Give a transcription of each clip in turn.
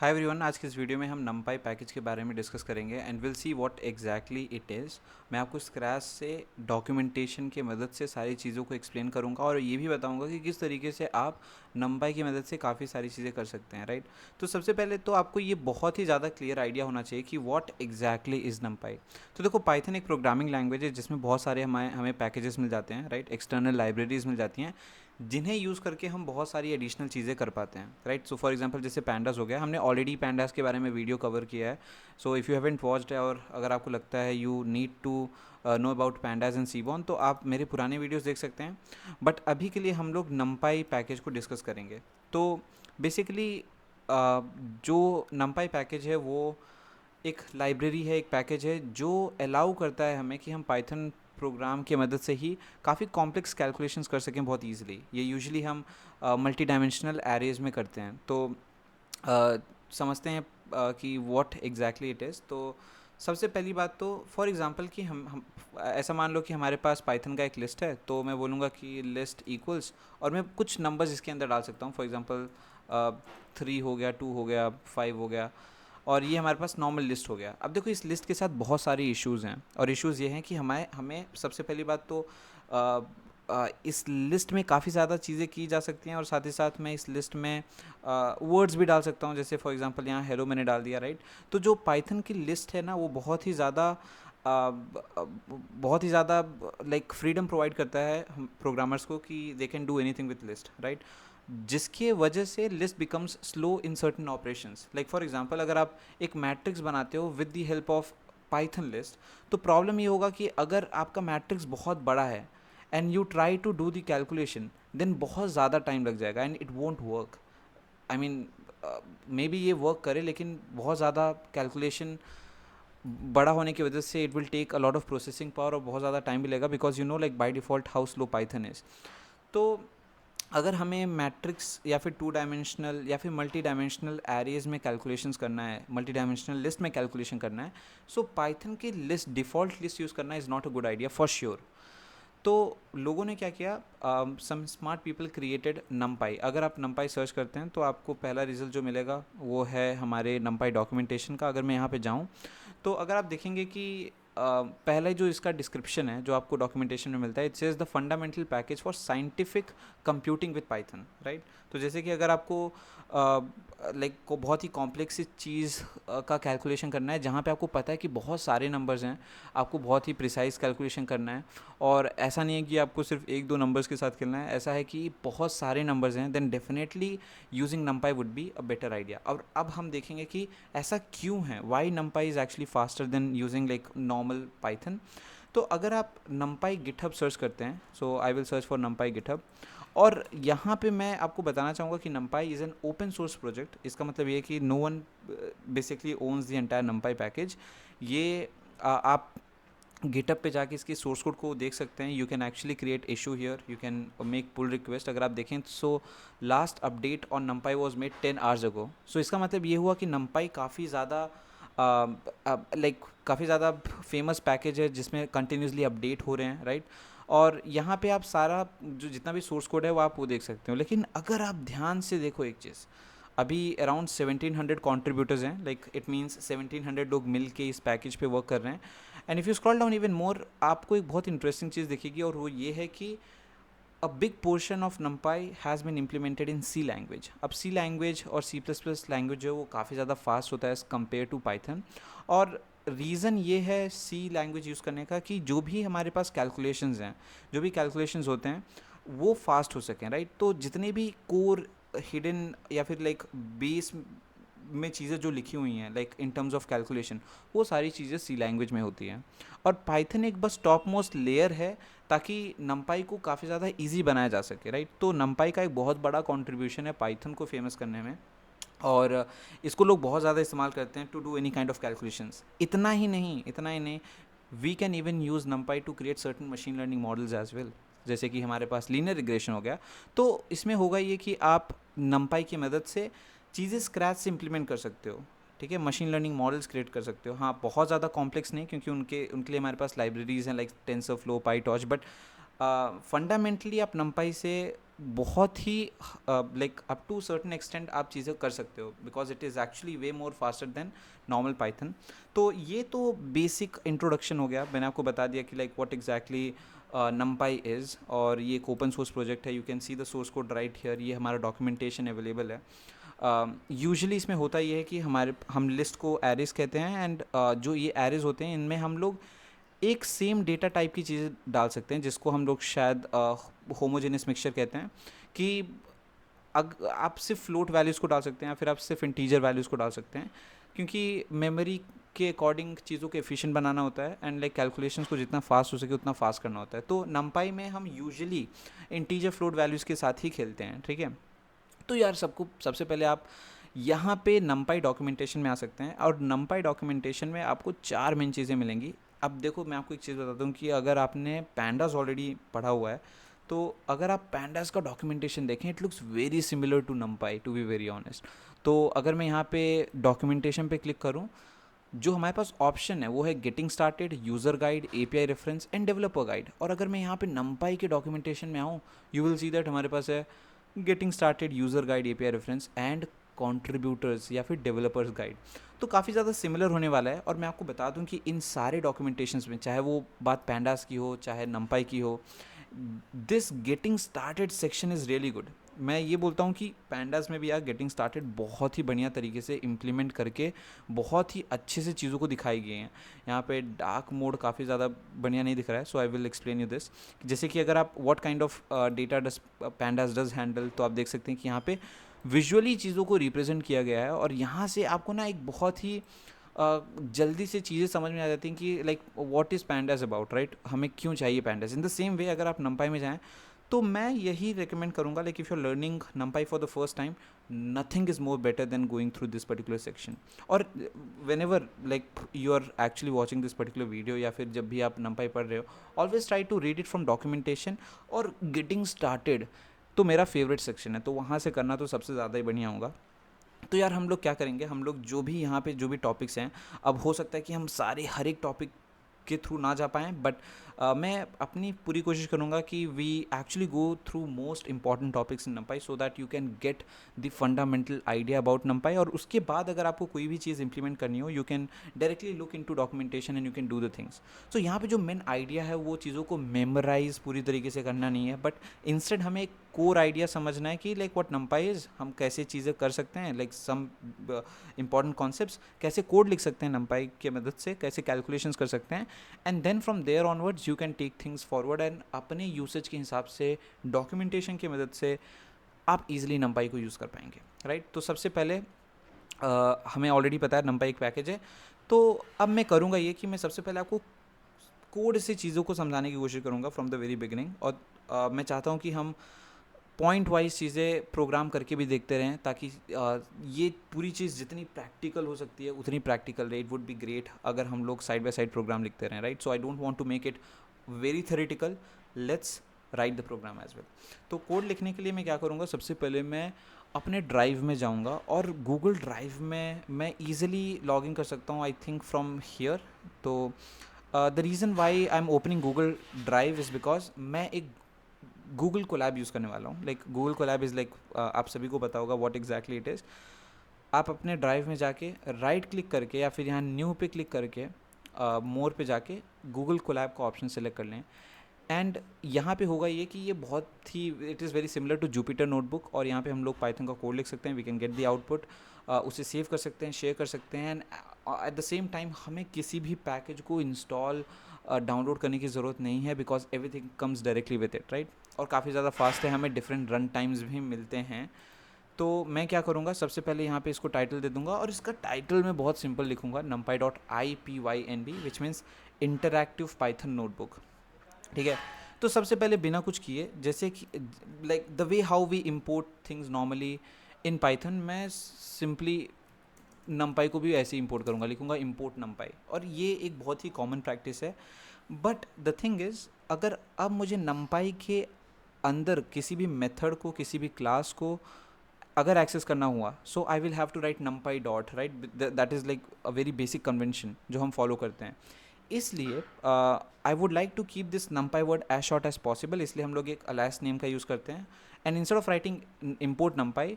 Hi everyone, आज की इस वीडियो में हम numpy पैकेज के बारे में डिस्कस करेंगे and will see what exactly it is. मैं आपको स्क्रैच से डॉक्यूमेंटेशन की मदद से सारी चीज़ों को एक्सप्लेन करूंगा और ये भी बताऊंगा कि किस तरीके से आप numpy की मदद से काफ़ी सारी चीज़ें कर सकते हैं, राइट। तो सबसे पहले तो आपको ये बहुत ही ज़्यादा क्लियर आइडिया होना चाहिए कि व्हाट एग्जैक्टली इज़ numpy। तो देखो, पाइथन एक प्रोग्रामिंग लैंग्वेज है जिसमें बहुत सारे हमें पैकेजेस मिल जाते हैं, राइट। एक्सटर्नल लाइब्रेरीज मिल जाती हैं जिन्हें यूज़ करके हम बहुत सारी एडिशनल चीज़ें कर पाते हैं, राइट। सो फॉर एग्जांपल जैसे पैंडास हो गया, हमने ऑलरेडी पैंडास के बारे में वीडियो कवर किया है। So if you haven't watched और अगर आपको लगता है you need to know about pandas and seaborn, तो आप मेरे पुराने वीडियोस देख सकते हैं। बट अभी के लिए हम लोग numpy पैकेज को डिस्कस करेंगे। तो बेसिकली जो numpy पैकेज है वो एक लाइब्रेरी है, एक पैकेज है जो अलाउ करता है हमें कि हम पाइथन प्रोग्राम की मदद से ही काफ़ी कॉम्प्लेक्स कैलकुलेशंस कर सकें बहुत ईजिली। ये यूजुअली हम मल्टी डायमेंशनल एरेज में करते हैं। तो अ, समझते हैं कि व्हाट एग्जैक्टली इट इज़। तो सबसे पहली बात तो फॉर एग्जांपल कि हम ऐसा मान लो कि हमारे पास पाइथन का एक लिस्ट है, तो मैं बोलूँगा कि लिस्ट इक्वल्स और मैं कुछ नंबर्स इसके अंदर डाल सकता हूँ। फॉर एग्जांपल 3 हो गया, 2 हो गया, 5 हो गया, और ये हमारे पास नॉर्मल लिस्ट हो गया। अब देखो, इस लिस्ट के साथ बहुत सारे इश्यूज़ हैं और इश्यूज़ ये हैं कि हमें हमें सबसे पहली बात तो इस लिस्ट में काफ़ी ज़्यादा चीज़ें की जा सकती हैं और साथ ही साथ मैं इस लिस्ट में वर्ड्स भी डाल सकता हूँ। जैसे फॉर एग्जांपल यहाँ हेलो मैंने डाल दिया, राइट। तो जो पाइथन की लिस्ट है ना, वो बहुत ही ज़्यादा बहुत ही ज़्यादा लाइक फ्रीडम प्रोवाइड करता है हम प्रोग्रामर्स को कि they can do anything with list, right. जिसके वजह से list becomes slow in certain operations. Like for example, अगर आप एक मैट्रिक्स बनाते हो with the help of Python list, तो प्रॉब्लम ये होगा कि अगर आपका मैट्रिक्स बहुत बड़ा है and you try to do the calculation, then बहुत ज़्यादा टाइम लग जाएगा and it won't work. I mean, maybe ये वर्क करे, लेकिन बहुत ज़्यादा कैलकुलेशन बड़ा होने की वजह से it will take a lot of processing power और बहुत ज़्यादा टाइम भी लगेगा, because you know like by default how slow Python is. तो अगर हमें मैट्रिक्स या फिर टू डायमेंशनल या फिर मल्टी डायमेंशनल एरेज में कैलकुलेशंस करना है, मल्टी डायमेंशनल लिस्ट में कैलकुलेशन करना है, सो पाइथन की लिस्ट, डिफ़ॉल्ट लिस्ट यूज़ करना is not a good idea for sure. तो लोगों ने क्या किया, some smart people created numpy। अगर आप numpy सर्च करते हैं तो आपको पहला रिजल्ट जो मिलेगा वो है हमारे numpy डॉक्यूमेंटेशन का। अगर मैं यहाँ पे जाऊँ तो अगर आप देखेंगे कि पहले जो इसका डिस्क्रिप्शन है जो आपको डॉक्यूमेंटेशन में मिलता है, it says the fundamental package for scientific computing with Python, right. तो जैसे कि अगर आपको लाइक को बहुत ही कॉम्प्लेक्स चीज़ का कैलकुलेशन करना है जहाँ पे आपको पता है कि बहुत सारे नंबर्स हैं, आपको बहुत ही प्रिसाइज कैलकुलेशन करना है, और ऐसा नहीं है कि आपको सिर्फ एक दो नंबर्स के साथ खेलना है, ऐसा है कि बहुत सारे नंबर्स हैं, then definitely using numpy would be a better idea. और अब हम देखेंगे कि ऐसा क्यों है, why numpy is actually faster than using like normal Python. तो अगर आप numpy गिटहब सर्च करते हैं, so I will search for numpy GitHub, और यहाँ पे मैं आपको बताना चाहूँगा कि numpy is an open source project. इसका मतलब ये है कि no one basically owns the entire numpy package. ये आप गिटअप पे जाके इसकी सोर्स कोड को देख सकते हैं। You can actually create issue here, you can make pull request. अगर आप देखें, so last update on numpy was made 10 hours ago. So इसका मतलब ये हुआ कि numpy काफ़ी ज़्यादा लाइक काफ़ी ज़्यादा फेमस पैकेज है जिसमें कंटिन्यूसली अपडेट हो रहे हैं, राइट। और यहाँ पे आप सारा जो जितना भी सोर्स कोड है वो आप वो देख सकते हो। लेकिन अगर आप ध्यान से देखो एक चीज़, अभी अराउंड 1700 कॉन्ट्रीब्यूटर्स हैं, लाइक इट मीन्स 1700 लोग मिल के इस पैकेज पे वर्क कर रहे हैं। And if you scroll down even more, आपको एक बहुत इंटरेस्टिंग चीज़ दिखेगी, और वो ये है कि a big portion of numpy has been implemented in C language. अब सी लैंग्वेज और सी प्लस प्लस लैंग्वेज जो है वो काफ़ी ज़्यादा फास्ट होता है एज़ कम्पेयर टू पाइथन। और रीज़न ये है सी लैंग्वेज यूज़ करने का कि जो भी हमारे पास कैलकुलेशंस हैं, जो भी कैलकुलेशंस होते हैं, वो फास्ट हो सकें, राइट। तो जितने भी कोर हिडन या फिर लाइक बेस में चीज़ें जो लिखी हुई हैं, like in terms of calculation, वो सारी चीज़ें सी लैंग्वेज में होती हैं। और पाइथन एक बस टॉप मोस्ट लेयर है ताकि numpy को काफ़ी ज़्यादा इजी बनाया जा सके, राइट। तो numpy का एक बहुत बड़ा कंट्रीब्यूशन है पाइथन को फेमस करने में, और इसको लोग बहुत ज़्यादा इस्तेमाल करते हैं to do any kind of calculations. इतना ही नहीं, we can even use numpy to create certain machine learning models as well. जैसे कि हमारे पास लीनियर रिग्रेशन हो गया, तो इसमें होगा ये कि आप numpy की मदद से चीज़ें स्क्रैच से इम्प्लीमेंट कर सकते हो, ठीक है। मशीन लर्निंग मॉडल्स क्रिएट कर सकते हो। हाँ, बहुत ज़्यादा कॉम्प्लेक्स नहीं, क्योंकि उनके उनके लिए हमारे पास लाइब्रेरीज हैं like TensorFlow, PyTorch, but fundamentally आप numpy से बहुत ही like up to certain extent आप चीज़ें कर सकते हो, because it is actually way more faster than normal Python. तो ये तो बेसिक इंट्रोडक्शन हो गया, मैंने आपको बता दिया कि like what exactly numpy is, और ये एक ओपन सोर्स प्रोजेक्ट है, you can see the source code right here, ये हमारा डॉक्यूमेंटेशन अवेलेबल है। यूजुअली इसमें होता ये है कि हम लिस्ट को एरेज कहते हैं, एंड जो ये एरेज होते हैं इनमें हम लोग एक सेम डेटा टाइप की चीज़ें डाल सकते हैं, जिसको हम लोग शायद होमोजेनियस मिक्सचर कहते हैं, कि आप सिर्फ फ्लोट वैल्यूज़ को डाल सकते हैं या फिर आप सिर्फ इंटीजर वैल्यूज़ को डाल सकते हैं, क्योंकि मेमोरी के अकॉर्डिंग चीज़ों को एफिशिएंट बनाना होता है, एंड लाइक कैलकुलेशंस को जितना फास्ट हो सके उतना फास्ट करना होता है। तो नंपाई में हम यूजुअली इंटीजर फ्लोट वैल्यूज़ के साथ ही खेलते हैं, ठीक है। तो यार सबसे पहले आप यहाँ पे नंपाई डॉक्यूमेंटेशन में आ सकते हैं, और नंपाई डॉक्यूमेंटेशन में आपको 4 मेन चीज़ें मिलेंगी। अब देखो, मैं आपको एक चीज़ बताता हूँ कि अगर आपने पैंडास ऑलरेडी पढ़ा हुआ है, तो अगर आप पैंडास का डॉक्यूमेंटेशन देखें, it looks very similar to NumPy, to be very honest. तो अगर मैं यहाँ पे डॉक्यूमेंटेशन पे क्लिक करूँ, जो हमारे पास ऑप्शन है वो है getting started, user guide, API reference end developer guide. और अगर मैं यहाँ पे नंपाई के डॉक्यूमेंटेशन में आऊँ, यू विल सी दैट हमारे पास है getting started, user guide, API reference and contributors या फिर डेवलपर्स गाइड। तो काफ़ी ज़्यादा सिमिलर होने वाला है। और मैं आपको बता दूं कि इन सारे डॉक्यूमेंटेशंस में, चाहे वो बात पैंडास की हो चाहे नंपाई की हो, this getting started section is really good. मैं ये बोलता हूँ कि पैंडास में भी यार गेटिंग स्टार्टेड बहुत ही बढ़िया तरीके से इम्प्लीमेंट करके बहुत ही अच्छे से चीज़ों को दिखाई गई हैं। यहाँ पे डार्क मोड काफ़ी ज़्यादा बढ़िया नहीं दिख रहा है, so I will explain you this. जैसे कि अगर आप what kind of data does pandas does handle, तो आप देख सकते हैं कि यहाँ पे विजुअली चीज़ों को रिप्रेजेंट किया गया है, और यहाँ से आपको ना एक बहुत ही जल्दी से चीज़ें समझ में आ जाती हैं कि like what is pandas about, right, हमें क्यों चाहिए pandas. In the same way अगर आप नंपाई में जाएँ, तो मैं यही रिकमेंड करूँगा, like if you are learning NumPy for the first time, nothing is more better than going through this particular section. और whenever like you are actually watching this particular video, या फिर जब भी आप NumPy पढ़ रहे हो, always try to read it from documentation. और गेटिंग स्टार्टेड तो मेरा फेवरेट सेक्शन है, तो वहाँ से करना तो सबसे ज़्यादा ही बढ़िया होगा। तो यार हम लोग क्या करेंगे, हम लोग जो भी यहाँ पे जो भी टॉपिक्स हैं, अब हो सकता है कि हम सारे हर एक टॉपिक के थ्रू ना जा पाएँ, बट मैं अपनी पूरी कोशिश करूँगा कि we actually go through most important topics in NumPy, so that you can get the fundamental idea about NumPy. और उसके बाद अगर आपको कोई भी चीज़ इंप्लीमेंट करनी हो, you can directly look in to documentation and you can do the things. So यहाँ पे जो मेन आइडिया है वो चीज़ों को मेमोराइज पूरी तरीके से करना नहीं है, बट इंस्टेड हमें एक कोर आइडिया समझना है कि लाइक व्हाट नंपाई इज़, हम कैसे चीज़ें कर सकते हैं, लाइक सम इंपॉर्टेंट कॉन्सेप्ट्स, कैसे कोड लिख सकते हैं नंपाई की मदद से, कैसे कैलकुलेशंस कर सकते हैं, and then from there onwards you can take things forward, and अपने यूसेज के हिसाब से डॉक्यूमेंटेशन की मदद से आप इजीली नंपाई को यूज़ कर पाएंगे, राइट। तो सबसे पहले हमें ऑलरेडी पता है नंपाई एक पैकेज है, तो अब मैं करूँगा ये कि मैं सबसे पहले आपको कोड से चीज़ों को समझाने की कोशिश करूँगा फ्रॉम द वेरी बिगिनिंग। और मैं चाहता हूँ कि हम पॉइंट वाइज चीज़ें प्रोग्राम करके भी देखते रहें, ताकि ये पूरी चीज़ जितनी प्रैक्टिकल हो सकती है उतनी प्रैक्टिकल रहे। इट वुड बी ग्रेट अगर हम लोग साइड बाय साइड प्रोग्राम लिखते रहें, right. So I don't want to make it very theoretical, let's write the program as well. तो कोड लिखने के लिए मैं क्या करूँगा, सबसे पहले मैं अपने ड्राइव में जाऊँगा, और गूगल ड्राइव में मैं ईजिली लॉग इन कर सकता हूँ, आई थिंक फ्रॉम हियर। तो the reason why I am opening Google drive is because मैं एक गूगल कोलैब यूज़ करने वाला हूँ। Like Google Colab is like, आप सभी को पता होगा व्हाट एग्जैक्टली इट इज़। आप अपने ड्राइव में जाके राइट क्लिक करके, या फिर यहाँ न्यू पे क्लिक करके मोर पे जाके गूगल कोलैब का ऑप्शन सेलेक्ट कर लें। एंड यहाँ पे होगा ये कि ये बहुत ही, it is very similar to Jupyter notebook, और यहाँ पे हम लोग पाइथन का कोड लिख सकते हैं, we can get the output, उसे सेव कर सकते हैं, शेयर कर सकते हैं, and at the same time हमें किसी भी पैकेज को इंस्टॉल डाउनलोड करने की ज़रूरत नहीं है, because everything comes directly with it, right. और काफ़ी ज़्यादा फास्ट है, हमें डिफरेंट रन टाइम्स भी मिलते हैं। तो मैं क्या करूँगा, सबसे पहले यहाँ पे इसको टाइटल दे दूँगा, और इसका टाइटल मैं बहुत सिंपल लिखूँगा, numpy.ipyn, which means interactive Python notebook, ठीक है। तो सबसे पहले बिना कुछ किए, जैसे कि like the way how we import things normally in Python, मैं सिंपली नंपाई को भी ऐसे ही इंपोर्ट करूँगा, लिखूँगा इंपोर्ट नंपाई, और ये एक बहुत ही कॉमन प्रैक्टिस है। बट द थिंग इज़, अगर अब मुझे नंपाई के अंदर किसी भी मेथड को, किसी भी क्लास को अगर एक्सेस करना हुआ, so I will have to write NumPy dot, right. That is like a very basic convention जो हम फॉलो करते हैं। इसलिए I would like to keep this NumPy word as short as possible, इसलिए हम लोग एक अलाइस नेम का यूज़ करते हैं, and instead of writing import numpy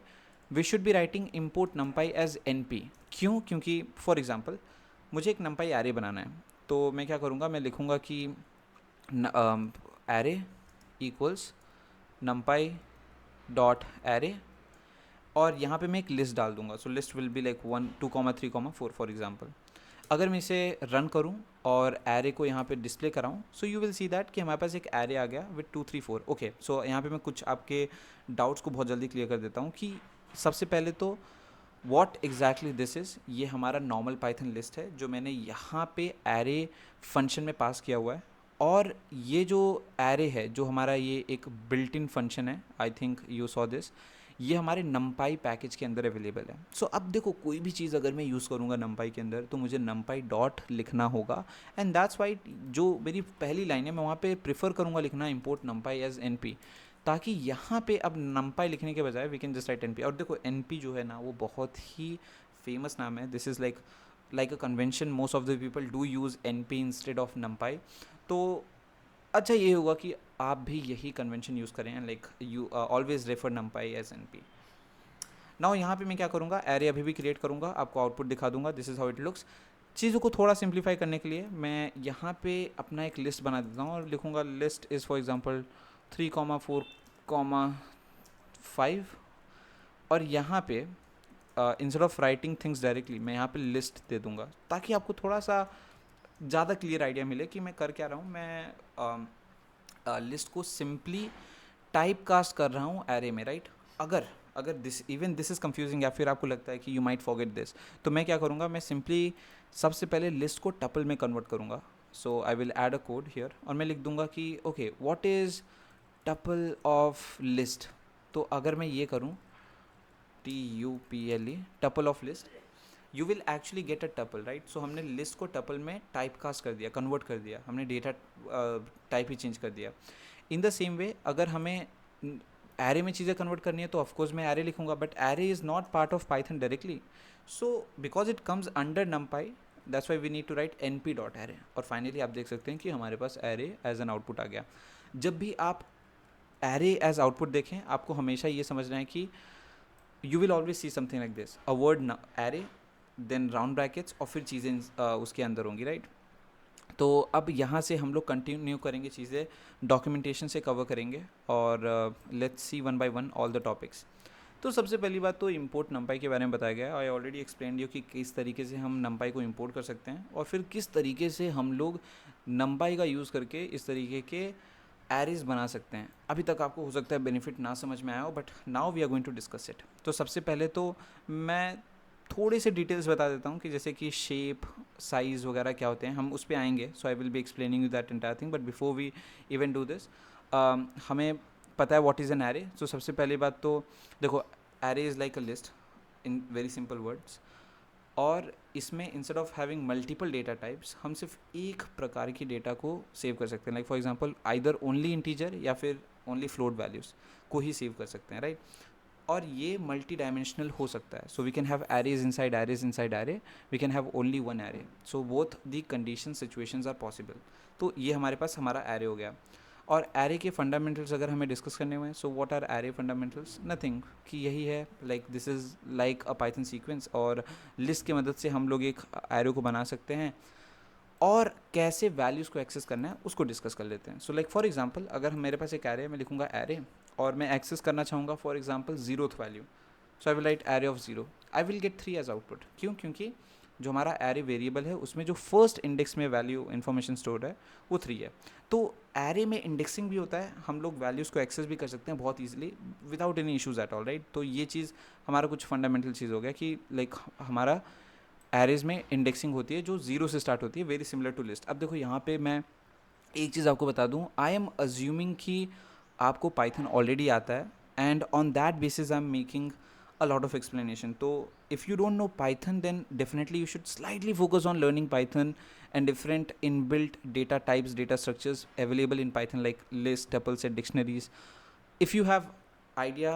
we should be writing import numpy as np. क्यों? क्योंकि फॉर एग्जांपल मुझे एक numpy array बनाना है, तो मैं क्या करूँगा, मैं लिखूँगा कि array equals numpy dot array, और यहाँ पे मैं एक लिस्ट डाल दूंगा. So list will be like 1 2 3 4 for example. अगर मैं इसे रन करूँ और एरे को यहाँ पे डिस्प्ले कराऊँ, so you will see that कि हमारे पास एक एरे आ गया विद 2 3 4. ओके, सो यहाँ पे मैं कुछ आपके डाउट्स को बहुत जल्दी क्लियर कर देता हूँ कि सबसे पहले तो व्हाट एग्जैक्टली दिस इज़. ये हमारा नॉर्मल पाइथन लिस्ट है जो मैंने यहाँ पे एरे फंक्शन में पास किया हुआ है. और ये जो एरे है, जो हमारा ये एक बिल्ट इन फंक्शन है, I think you saw this, ये हमारे numpy पैकेज के अंदर अवेलेबल है. सो अब देखो, कोई भी चीज़ अगर मैं यूज़ करूँगा numpy के अंदर, तो मुझे numpy डॉट लिखना होगा. एंड दैट्स वाई जो मेरी पहली लाइन है, मैं वहाँ पे प्रेफर करूँगा लिखना import numpy एज np, ताकि यहाँ पे अब numpy लिखने के बजाय we can just write np. और देखो np जो है ना, वो बहुत ही फेमस नाम है. This is like a convention. Most of the people do use np instead of numpy. तो अच्छा ये होगा कि आप भी यही कन्वेंशन यूज़ करें, like you always refer numpy as np. Now यहाँ पे मैं क्या करूँगा, एरे अभी भी क्रिएट करूँगा, आपको आउटपुट दिखा दूंगा. This is how it looks. चीज़ों को थोड़ा सिंप्लीफाई करने के लिए मैं यहाँ पे अपना एक लिस्ट बना देता हूँ और लिखूँगा लिस्ट इज़ फॉर एग्जांपल 3,4,5. और यहाँ पे instead of writing things directly, मैं यहाँ पे लिस्ट दे दूँगा, ताकि आपको थोड़ा सा ज़्यादा क्लियर आइडिया मिले कि मैं कर क्या रहा हूँ. मैं लिस्ट को सिंपली टाइप कास्ट कर रहा हूँ एरे में, राइट. अगर दिस इज़ कंफ्यूजिंग, या फिर आपको लगता है कि यू माइट फॉरगेट दिस, तो मैं क्या करूँगा, मैं सिंपली सबसे पहले लिस्ट को टपल में कन्वर्ट करूँगा. So I will add a code here, और मैं लिख दूँगा कि okay, what is tuple of list. तो अगर मैं ये करूँ TUPLE, tuple of list, you will actually get a tuple, right. So हमने लिस्ट को टपल में टाइप कास्ट कर दिया, कन्वर्ट कर दिया, हमने डेटा टाइप ही चेंज कर दिया. इन द सेम वे, अगर हमें एरे में चीज़ें कन्वर्ट करनी है, तो ऑफकोर्स मैं एरे लिखूंगा, but array is not part of Python directly. So because it comes under numpy, that's why we need to write np dot array. और फाइनली आप देख सकते हैं कि हमारे पास एरे एज एन आउटपुट आ गया. जब भी आप एरे एज आउटपुट देखें, आपको हमेशा ये समझना है कि you will always see something like this, a word array, then round brackets, और फिर चीज़ें उसके अंदर होंगी, राइट. तो अब यहाँ से हम लोग कंटिन्यू करेंगे, चीज़ें डॉक्यूमेंटेशन से कवर करेंगे, और let's see one by one all the topics. तो सबसे पहली बात तो इंपोर्ट numpy के बारे में बताया गया है. आई ऑलरेडी एक्सप्लेन यू कि किस तरीके से हम numpy को इंपोर्ट कर सकते हैं, और फिर किस तरीके से हम लोग numpy का यूज़ करके इस तरीके के एरेज बना सकते हैं. अभी तक आपको हो सकता है बेनिफिट ना समझ में आया हो, but now we are going to discuss it. तो सबसे पहले तो मैं थोड़े से डिटेल्स बता देता हूँ कि जैसे कि शेप, साइज़ वगैरह क्या होते हैं, हम उस पर आएंगे. So I will be explaining you that entire thing, but before we even do this, हमें पता है what is an array. So सबसे पहली बात तो देखो, array is like a list in very simple words, और इसमें instead of having multiple data types, हम सिर्फ एक प्रकार की डेटा को सेव कर सकते हैं. Like for example either only integer या फिर ओनली फ्लोट वैल्यूज़ को ही सेव कर सकते हैं, राइट. और ये मल्टी डायमेंशनल हो सकता है. So we can have arrays inside array, we can have only one array. So both the condition situations are possible. तो ये हमारे पास हमारा एरे हो गया. और एरे के फंडामेंटल्स अगर हमें डिस्कस करने हुए हैं, so what are array fundamentals, nothing, कि यही है, like this is like a Python sequence, और लिस्ट की मदद से हम लोग एक एरे को बना सकते हैं, और कैसे वैल्यूज़ को एक्सेस करना है उसको डिस्कस कर लेते हैं. सो लाइक फॉर एग्जांपल, अगर मेरे पास एक एरे है, मैं लिखूंगा एरे, और मैं एक्सेस करना चाहूँगा for example 0th value. So I will write array of 0. I will get 3 as output. क्यों? क्योंकि जो हमारा एरे वेरिएबल है, उसमें जो फर्स्ट इंडेक्स में वैल्यू इन्फॉर्मेशन स्टोर्ड है वो 3 है. तो एरे में इंडेक्सिंग भी होता है, हम लोग वैल्यूज़ को एक्सेस भी कर सकते हैं बहुत easily without any issues at all, right. तो ये चीज़ हमारा कुछ फंडामेंटल चीज़ हो गया कि लाइक हमारा एरेज में इंडेक्सिंग होती है जो 0 से स्टार्ट होती है, वेरी सिमिलर टू लिस्ट. अब देखो यहाँ पे मैं एक चीज़ आपको बता दूँ, आई एम अज्यूमिंग कि आपको पाइथन ऑलरेडी आता है, and on that basis I am making a lot of explanation. So if you don't know Python, then definitely you should slightly focus on learning Python and different inbuilt data types, data structures available in Python, like list, tuples and dictionaries. If you have idea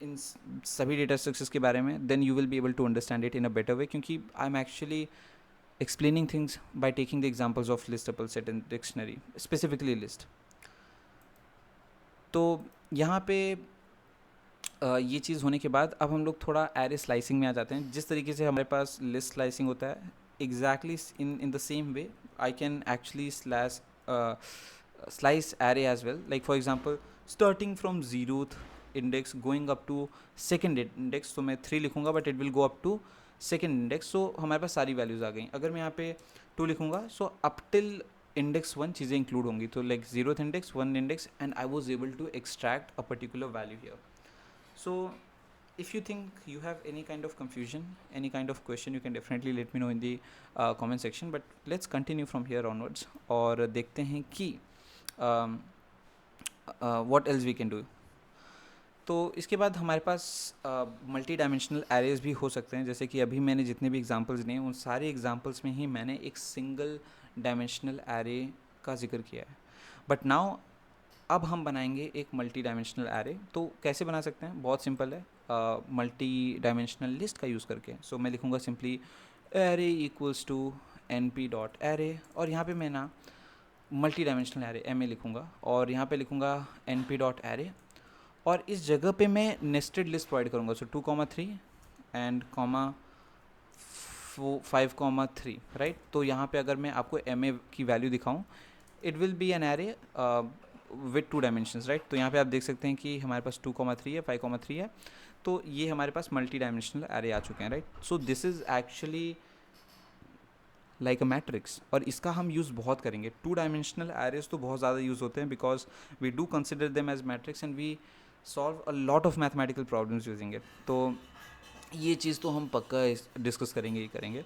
in सभी data structures के बारे में, then you will be able to understand it in a better way, क्योंकि I'm actually explaining things by taking the examples of list, tuple, set and dictionary, specifically list. तो यहाँ पे ये चीज़ होने के बाद अब हम लोग थोड़ा एरे स्लाइसिंग में आ जाते हैं। जिस तरीके से हमारे पास लिस्ट स्लाइसिंग होता है, exactly in the same way I can actually slice array as well. Like for example, starting from 0th index going up to second index, तो मैं 3 लिखूंगा but it will go up to second index. So हमारे पास सारी values आ गई। अगर मैं यहाँ पे 2 लिखूंगा सो अप टिल इंडेक्स 1 चीज़ें इंक्लूड होंगी, तो like 0th index 1 index and I was able to extract a particular value here. So if you think you have any kind of confusion, any kind of question, you can definitely let me know in the comment section. But let's continue from here onwards और देखते हैं कि what else we can do. तो इसके बाद हमारे पास multi dimensional arrays भी हो सकते हैं। जैसे कि अभी मैंने जितने भी एग्जांपल्स दिए उन सारे एग्जांपल्स में ही मैंने एक सिंगल डायमेंशनल एरे का जिक्र किया है। बट नाउ अब हम बनाएंगे एक मल्टी डायमेंशनल एरे। तो कैसे बना सकते हैं? बहुत सिंपल है, मल्टी डायमेंशनल लिस्ट का यूज़ करके। सो मैं लिखूँगा simply array equals to np dot array, और यहाँ पे मैं ना multi dimensional array M A लिखूँगा और यहाँ पे लिखूँगा np डॉट एरे, और इस जगह पे मैं नेस्टेड लिस्ट प्रोवाइड करूँगा। सो 2,3 एंड 5,3, राइट। तो यहाँ पे अगर मैं आपको एम ए की वैल्यू दिखाऊँ, it will B an array with 2 dimensions, right. तो यहाँ पे आप देख सकते हैं कि हमारे पास 2,3 है, 5,3 है, तो ये हमारे पास मल्टी डायमेंशनल एरे आ चुके हैं, right. So this is actually like a matrix, और इसका हम यूज़ बहुत करेंगे। 2 डायमेंशनल एरेज तो बहुत ज़्यादा यूज़ होते हैं because we do consider them as matrix and we solve a lot of mathematical problems using it. तो ये चीज़ तो हम पक्का डिस्कस करेंगे ही करेंगे।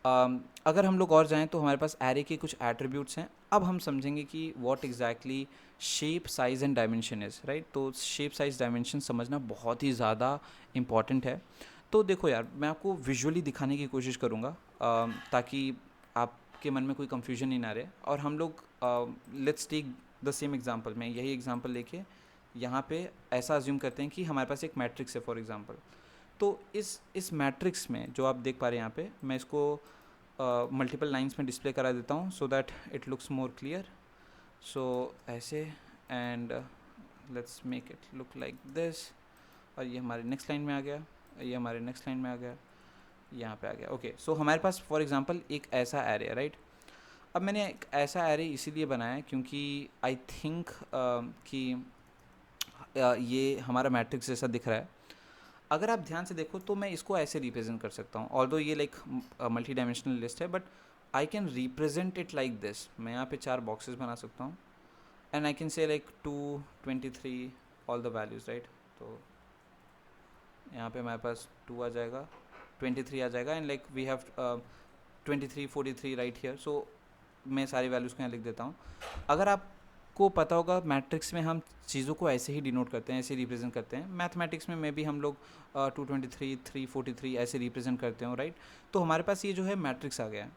अगर हम लोग और जाएँ तो हमारे पास एरे के कुछ एट्रीब्यूट्स हैं। अब हम समझेंगे कि what exactly shape size and dimension is, right. तो शेप साइज़ डायमेंशन समझना बहुत ही ज़्यादा इम्पॉर्टेंट है। तो देखो यार, मैं आपको विजुअली दिखाने की कोशिश करूँगा ताकि आपके मन में कोई कन्फ्यूजन नहीं ना रहे। और हम लोग let's take the same example. मैं यही एग्जांपल लेके यहाँ पे ऐसा अज्यूम करते हैं कि हमारे पास एक मैट्रिक्स है फॉर एग्जांपल। तो इस मैट्रिक्स में जो आप देख पा रहे हैं यहाँ पे, मैं इसको मल्टीपल लाइंस में डिस्प्ले करा देता हूँ so that it looks more clear. So ऐसे, and let's make it look like this. और ये हमारे नेक्स्ट लाइन में आ गया, ये हमारे नेक्स्ट लाइन में आ गया, यहाँ पे आ गया। ओके, सो हमारे पास फॉर एग्जांपल एक ऐसा एरे है, राइट। अब मैंने एक ऐसा एरे इसीलिए बनाया है क्योंकि आई थिंक कि ये हमारा मैट्रिक्स जैसा दिख रहा है। अगर आप ध्यान से देखो तो मैं इसको ऐसे रिप्रेजेंट कर सकता हूँ, ऑल्दो ये लाइक मल्टी डायमेंशनल लिस्ट है, but I can represent it like this. मैं यहाँ पे 4 बॉक्सेस बना सकता हूँ and I can say like 2, 23 all the values, right. तो यहाँ पे हमारे पास 2 आ जाएगा, 23 आ जाएगा, and like we have 23, 43 right here. So मैं सारी वैल्यूज़ को यहाँ लिख देता हूँ। अगर आपको पता होगा मैट्रिक्स में हम चीज़ों को ऐसे ही डिनोट करते हैं, ऐसे रिप्रेजेंट करते हैं। मैथमेटिक्स में भी हम लोग 223, 343 ऐसे रिप्रेजेंट करते हैं, राइट। तो हमारे पास ये जो है मैट्रिक्स आ गया है।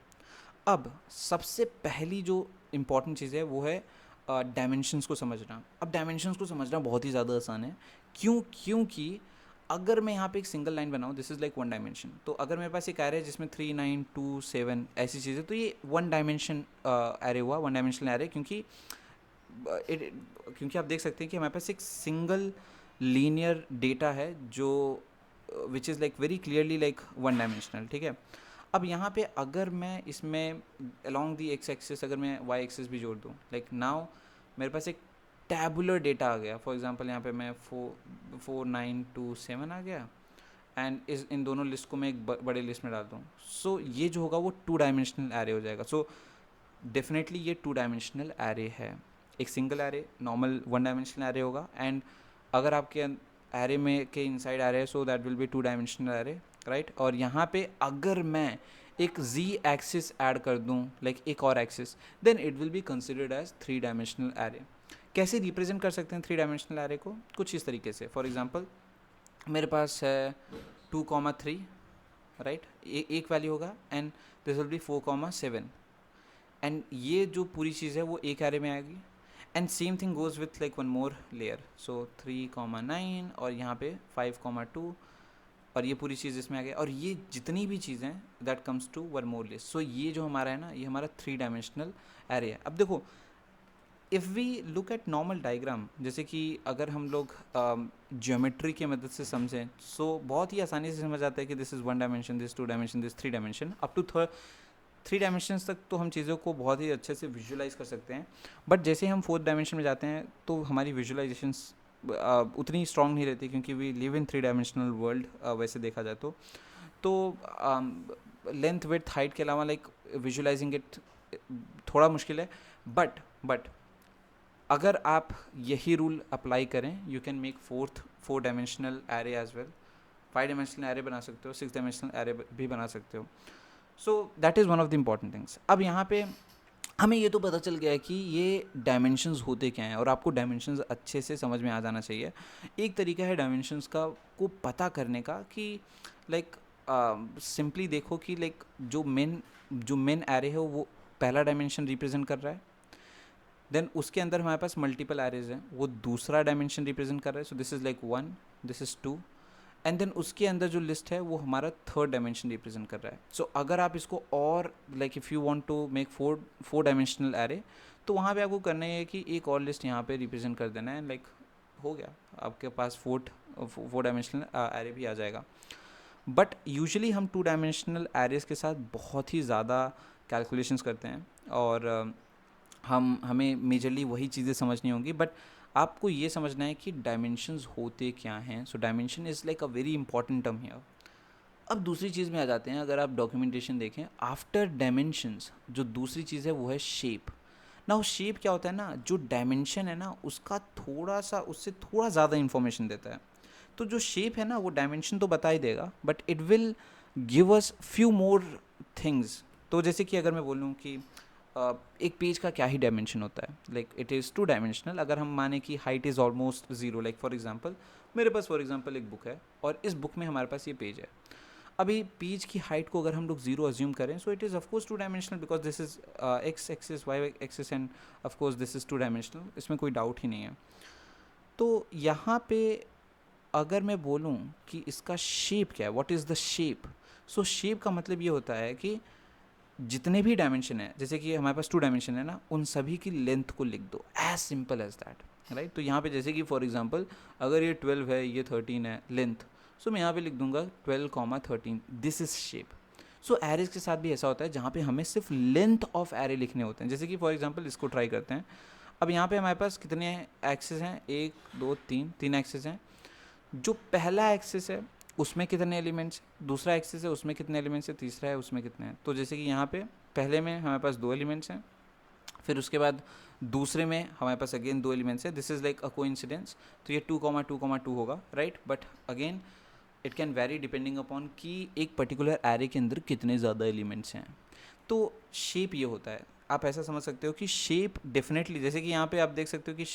अब सबसे पहली जो इम्पॉर्टेंट चीज़ है वो है डायमेंशंस को समझना। अब डायमेंशंस को समझना बहुत ही ज़्यादा आसान है। क्योंकि अगर मैं यहाँ पे एक सिंगल लाइन बनाऊँ, दिस इज़ लाइक 1 डायमेंशन। तो अगर मेरे पास एक एरे है जिसमें 3, 9, 2, 7 ऐसी चीज़ें, तो ये 1 डायमेंशन एरे हुआ, 1 डायमेंशनल एरे। क्योंकि आप देख सकते हैं कि हमारे पास एक सिंगल लीनियर डेटा है जो which is like very clearly like 1 dimensional, ठीक है। अब यहाँ पे अगर मैं इसमें अलॉन्ग दी एक्स एक्सिस अगर मैं वाई एक्सिस भी जोड़ दूँ, लाइक नाउ मेरे पास एक टैबुलर डेटा आ गया। फॉर एग्जांपल यहाँ पे मैं 4, 9, 2, 7 आ गया, एंड इन दोनों लिस्ट को मैं एक बड़े लिस्ट में डाल दूँ। सो ये जो होगा वो 2 डायमेंशनल एरे हो जाएगा। सो डेफिनेटली ये 2 डायमेंशनल एरे है। एक single array normal 1 dimensional array होगा, एंड अगर आपके एरे में के इनसाइड एरे है so that will be 2 dimensional array, right. और यहाँ पे अगर मैं एक z एक्सिस ऐड कर दूँ, लाइक एक और axis, then it will be considered as 3 dimensional array. कैसे रिप्रेजेंट कर सकते हैं 3 डायमेंशनल एरे को? कुछ इस तरीके से। फॉर एग्जांपल मेरे पास है 2,3, राइट, एक वैल्यू होगा, and this will be 4,7, and ये जो पूरी चीज़ है वो एक एरे में आएगी। And same thing goes with like 1 more layer. So 3,9 और यहाँ पे 5,2, और ये पूरी चीज़ इसमें आ गई, और ये जितनी भी चीज़ें that comes to 1 more list. So ये जो हमारा है ना, ये हमारा 3 डायमेंशनल एरे है। अब देखो if we look at normal diagram, जैसे कि अगर हम लोग ज्योमेट्री की मदद से समझें, सो बहुत ही आसानी से समझ आता है कि this is 1 dimension, this 2 dimension, this 3 dimension, up to 3 dimensions तक तो हम चीज़ों को बहुत ही अच्छे से विजुलाइज कर सकते हैं। बट जैसे हम 4th डायमेंशन में जाते हैं तो हमारी विजुलाइजेशंस उतनी स्ट्रांग नहीं रहती, क्योंकि we live in 3 dimensional world वैसे देखा जाए तो लेंथ विड्थ हाइट के अलावा लाइक विजुलाइजिंग इट थोड़ा मुश्किल है। बट अगर आप यही रूल अप्लाई करें, you can make 4 dimensional array as well, 5 dimensional array बना सकते हो, 6 डायमेंशनल एरे भी बना सकते हो। So that is one of the important things. अब यहाँ पे हमें ये तो पता चल गया है कि ये डायमेंशंस होते क्या हैं, और आपको डायमेंशंस अच्छे से समझ में आ जाना चाहिए। एक तरीका है डायमेंशंस का को पता करने का कि लाइक सिंपली देखो कि लाइक जो मेन एरे है वो पहला डायमेंशन रिप्रेजेंट कर रहा है, देन उसके अंदर हमारे पास मल्टीपल एरेज हैं, वो दूसरा डायमेंशन रिप्रेजेंट कर रहा है। So this is like 1, this is 2, and then उसके अंदर जो लिस्ट है वो हमारा 3rd डायमेंशन रिप्रेजेंट कर रहा है। सो अगर आप इसको और like if you want to make 4 dimensional array, तो वहाँ पे आपको करना है कि एक और लिस्ट यहाँ पे रिप्रेजेंट कर देना है, लाइक हो गया, आपके पास 4 डायमेंशनल एरे भी आ जाएगा। बट यूजुअली हम 2 डायमेंशनल एरेज के साथ बहुत ही ज़्यादा कैलकुलेशंस करते हैं, और हमें मेजरली वही चीज़ें समझनी होंगी। बट आपको ये समझना है कि डायमेंशंस होते क्या हैं। So dimension is like a very important term here. अब दूसरी चीज़ में आ जाते हैं, अगर आप डॉक्यूमेंटेशन देखें, आफ्टर डायमेंशंस जो दूसरी चीज़ है वो है शेप। ना वो शेप क्या होता है ना, जो डायमेंशन है ना उसका थोड़ा सा, उससे थोड़ा ज़्यादा इन्फॉर्मेशन देता है। तो जो शेप है ना वो डायमेंशन तो बता ही देगा, but it will give us few more things. तो जैसे कि अगर मैं बोलूँ कि एक पेज का क्या ही डायमेंशन होता है, लाइक इट इज़ 2 डायमेंशनल। अगर हम माने कि height is almost 0, like for example मेरे पास फॉर एग्जांपल एक बुक है, और इस बुक में हमारे पास ये पेज है। अभी पेज की हाइट को अगर हम लोग 0 अज्यूम करें, so it is of course 2 dimensional, because this is X axis, Y axis, and of course this is 2 dimensional, इसमें कोई डाउट ही नहीं है। तो यहाँ पे अगर मैं बोलूँ कि इसका शेप क्या है, what is the shape, so shape का मतलब ये होता है कि जितने भी डायमेंशन है, जैसे कि हमारे पास 2 डायमेंशन है ना, उन सभी की लेंथ को लिख दो, as simple as that, right. तो यहाँ पे जैसे कि फॉर एग्जांपल अगर ये 12 है, ये 13 है लेंथ, सो मैं यहाँ पे लिख दूंगा 12, 13, this is shape. So arrays के साथ भी ऐसा होता है जहाँ पे हमें सिर्फ लेंथ ऑफ एरे लिखने होते हैं। जैसे कि फॉर एग्जांपल इसको ट्राई करते हैं। अब यहाँ पे हमारे पास कितने एक्सेस हैं, 1 2 3 एक्सेस हैं। जो पहला एक्सेस है उसमें कितने एलिमेंट्स, दूसरा एक्सेस है उसमें कितने एलिमेंट्स है, तीसरा है उसमें कितने हैं। तो जैसे कि यहाँ पे पहले में हमारे पास 2 एलिमेंट्स हैं, फिर उसके बाद दूसरे में हमारे पास अगेन 2 एलिमेंट्स है। This is like a coincidence, तो ये 2,2,2 होगा, right. But again it can very depending upon कि एक पर्टिकुलर एरे के अंदर कितने ज़्यादा एलिमेंट्स हैं। तो शेप ये होता है, आप ऐसा समझ सकते हो कि शेप डेफिनेटली, जैसे कि यहाँ पे आप देख सकते हो कि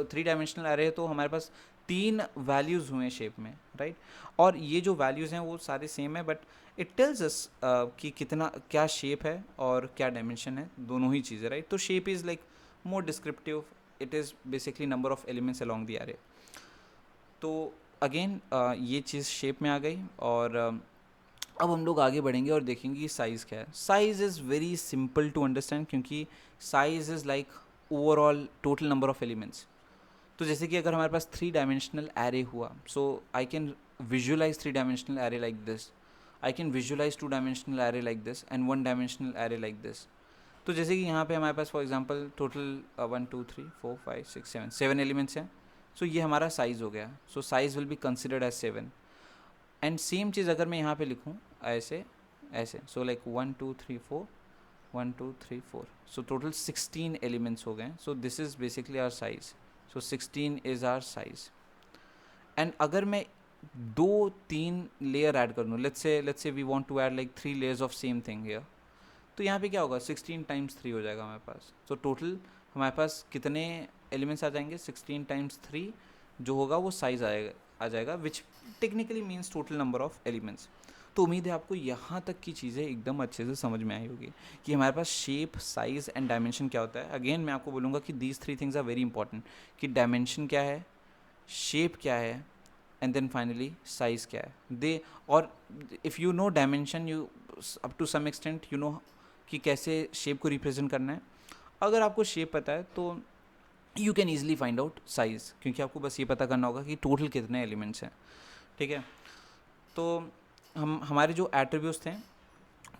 3 डायमेंशनल एरे है, तो हमारे पास 3 वैल्यूज़ हुए हैं शेप में, राइट। और ये जो वैल्यूज़ हैं वो सारे सेम है, बट इट टेल्स अस कि कितना क्या शेप है और क्या डायमेंशन है, दोनों ही चीज़ें, राइट। तो shape is like more descriptive, it is basically number of elements along the array. तो अगेन ये चीज़ शेप में आ गई, और अब हम लोग आगे बढ़ेंगे और देखेंगे कि साइज़ क्या है। Size is very simple to understand, क्योंकि size is like overall total number of elements. तो जैसे कि अगर हमारे पास 3 डायमेंशनल एरे हुआ, so I can visualize 3 dimensional array like this, I can visualize 2 dimensional array like this, and 1 dimensional array like this. तो जैसे कि यहाँ पे हमारे पास फॉर एग्जांपल टोटल 1 2 3 4 5 6 7 एलिमेंट्स हैं। सो ये हमारा साइज़ हो गया। So size will be considered as 7। And same चीज़ अगर मैं यहाँ पे लिखूँ ऐसे ऐसे, so like 1 2 3 4 1 2 3 4, so total 16 elements हो गए। So this is basically our size. So 16 is our size. And अगर मैं 2-3 लेयर ऐड कर दूँ, let's say we want to add like 3 layers of same thing here, तो यहाँ पे क्या होगा, 16 टाइम्स 3 हो जाएगा हमारे पास। तो टोटल हमारे पास कितने एलिमेंट्स आ जाएंगे, 16 टाइम्स 3 जो होगा वो साइज़ आ जाएगा, which technically means total number of elements. तो उम्मीद है आपको यहाँ तक की चीज़ें एकदम अच्छे से समझ में आई होगी कि हमारे पास शेप, साइज़ एंड डायमेंशन क्या होता है। अगेन मैं आपको बोलूँगा कि these 3 things are very important, कि डायमेंशन क्या है, शेप क्या है, एंड देन फाइनली साइज़ क्या है। दे और if you know dimension, you up to some extent you know कि कैसे शेप को रिप्रेजेंट करना है। अगर आपको शेप पता है तो you can easily find out size, क्योंकि आपको बस ये पता करना होगा कि टोटल कितने एलिमेंट्स हैं, ठीक है। तो हमारे जो एट्रीब्यूट्स थे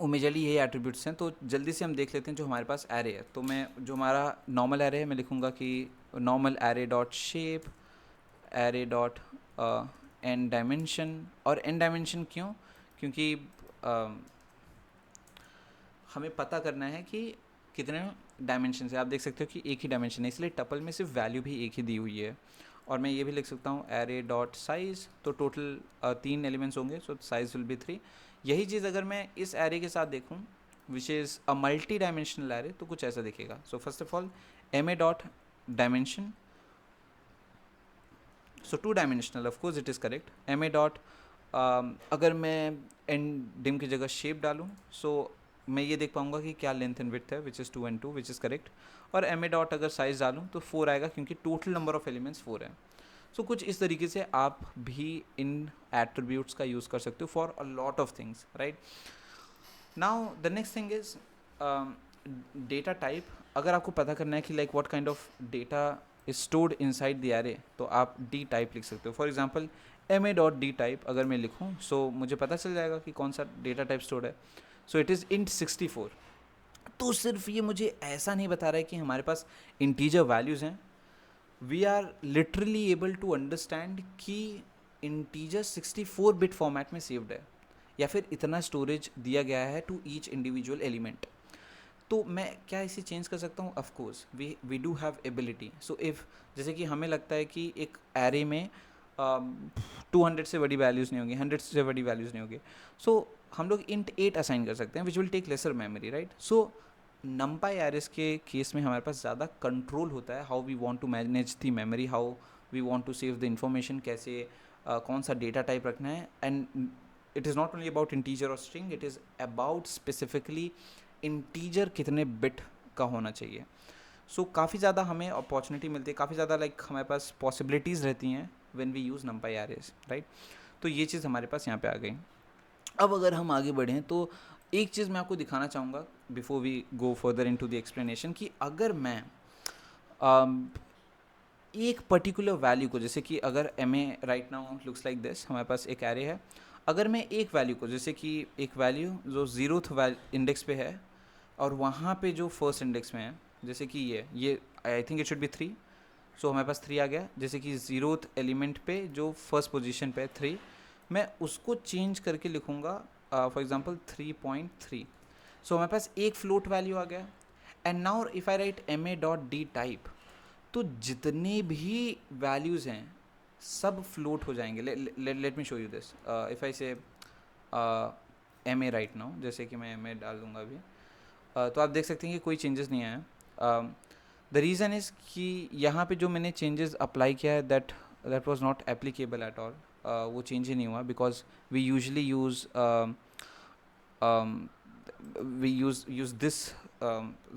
वो मेजरली यही एट्रीब्यूट्स हैं। तो जल्दी से हम देख लेते हैं जो हमारे पास एरे है। तो मैं जो हमारा नॉर्मल एरे है मैं लिखूँगा कि normal array dot shape array dot N dimension. और एन डायमेंशन क्यों? क्योंकि हमें पता करना है कि कितने डायमेंशन है। आप देख सकते हो कि एक ही डायमेंशन है, इसलिए टपल में सिर्फ वैल्यू भी एक ही दी हुई है। और मैं ये भी लिख सकता हूँ एरे डॉट साइज़, तो टोटल 3 एलिमेंट्स होंगे, सो साइज़ विल बी 3। यही चीज़ अगर मैं इस एरे के साथ देखूँ which is a multi dimensional array, तो कुछ ऐसा दिखेगा। So first of all M A dot dimension, so 2 dimensional, of course it is correct. M A dot अगर मैं एन डिम की जगह शेप डालूँ, सो मैं ये देख पाऊँगा कि क्या लेंथ एंड विड्थ है, which is 2 and 2, which is correct. और एम ए डॉट अगर साइज़ डालूँ तो 4 आएगा, क्योंकि टोटल नंबर ऑफ एलिमेंट्स 4 है। सो कुछ इस तरीके से आप भी इन एट्रीब्यूट्स का यूज़ कर सकते हो for a lot of things, right. Now the next thing is data type. अगर आपको पता करना है कि like what kind of data is stored inside the array, तो आप डी टाइप लिख सकते हो। For example M A dot D type अगर मैं लिखूँ, सो मुझे पता चल जाएगा कि कौन सा डेटा टाइप स्टोर्ड है। सो इट इज़ इंट 64। तो सिर्फ ये मुझे ऐसा नहीं बता रहा है कि हमारे पास इंटीजर वैल्यूज़ हैं, we are literally able to understand कि इंटीजर 64 बिट फॉर्मेट में सेव्ड है, या फिर इतना स्टोरेज दिया गया है टू ईच इंडिविजुअल एलिमेंट। तो मैं क्या इसे चेंज कर सकता हूँ? Of course we do have ability. So if जैसे कि हमें लगता है कि एक एरे में 200 से बड़ी वैल्यूज़ नहीं होंगी, 100 से बड़ी वैल्यूज़ नहीं होंगी, सो हम लोग इंट 8 असाइन कर सकते हैं, which will take lesser memory, right. So numpy arrays के केस में हमारे पास ज़्यादा कंट्रोल होता है, how we want to manage the memory, how we want to save the information, कैसे कौन सा डेटा टाइप रखना है। And it is not only about integer और string, it is about specifically integer कितने बिट का होना चाहिए। सो काफ़ी ज़्यादा हमें अपॉर्चुनिटी मिलती है, काफ़ी ज़्यादा लाइक हमारे पास पॉसिबिलिटीज़ रहती हैं when we use NumPy arrays, right. तो ये चीज़ हमारे पास यहाँ पे आ गई। अब अगर हम आगे बढ़ें तो एक चीज़ मैं आपको दिखाना चाहूँगा before we go further into the explanation, कि अगर मैं एक पर्टिकुलर वैल्यू को, जैसे कि अगर M A right now looks like this, हमारे पास एक एरे है, अगर मैं एक वैल्यू को, जैसे कि एक वैल्यू जो 0th इंडेक्स पे है और वहाँ पे जो फर्स्ट इंडेक्स में है, जैसे कि ये I think it should be 3, सो हमारे पास 3 आ गया। जैसे कि 0th एलिमेंट पे जो फर्स्ट पोजीशन पे है 3, मैं उसको चेंज करके लिखूँगा फॉर एग्जांपल 3.3, सो हमारे पास एक फ्लोट वैल्यू आ गया। And now if I write M A dot D type, तो जितने भी वैल्यूज़ हैं सब फ्लोट हो जाएंगे। Let me show you this. If I say M A right now, जैसे कि मैं एम ए डाल दूँगा अभी, तो आप देख सकते हैं कि कोई चेंजेस नहीं आया। द रीज़न इज़ कि यहाँ पे जो मैंने चेंजेस अप्लाई किया है that was not applicable at all. वो चेंज ही नहीं हुआ, because we usually use this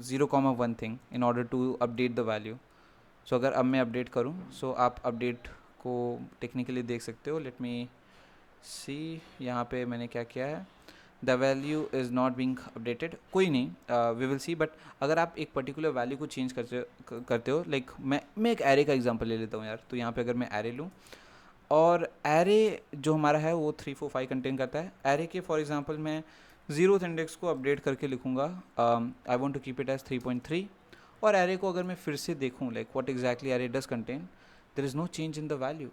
0,1 thing in order to update the value. So अगर अब मैं अपडेट करूँ, सो आप अपडेट को टेक्निकली देख सकते हो। लेट मी सी, यहाँ पे मैंने क्या किया है, the value is not being updated, कोई नहीं, वी विल सी। बट अगर आप एक पर्टिकुलर वैल्यू को चेंज करते हो, लाइक मैं एक एरे का एग्जांपल ले लेता हूँ यार। तो यहाँ पे अगर मैं एरे लूँ, और एरे जो हमारा है वो 3 4 5 कंटेन करता है। एरे के फॉर एग्जांपल मैं 0th इंडेक्स को अपडेट करके लिखूँगा, I want to keep it as 3.3। और एरे को अगर मैं फिर से देखूँ, like what exactly array does contain, there is no change in the value,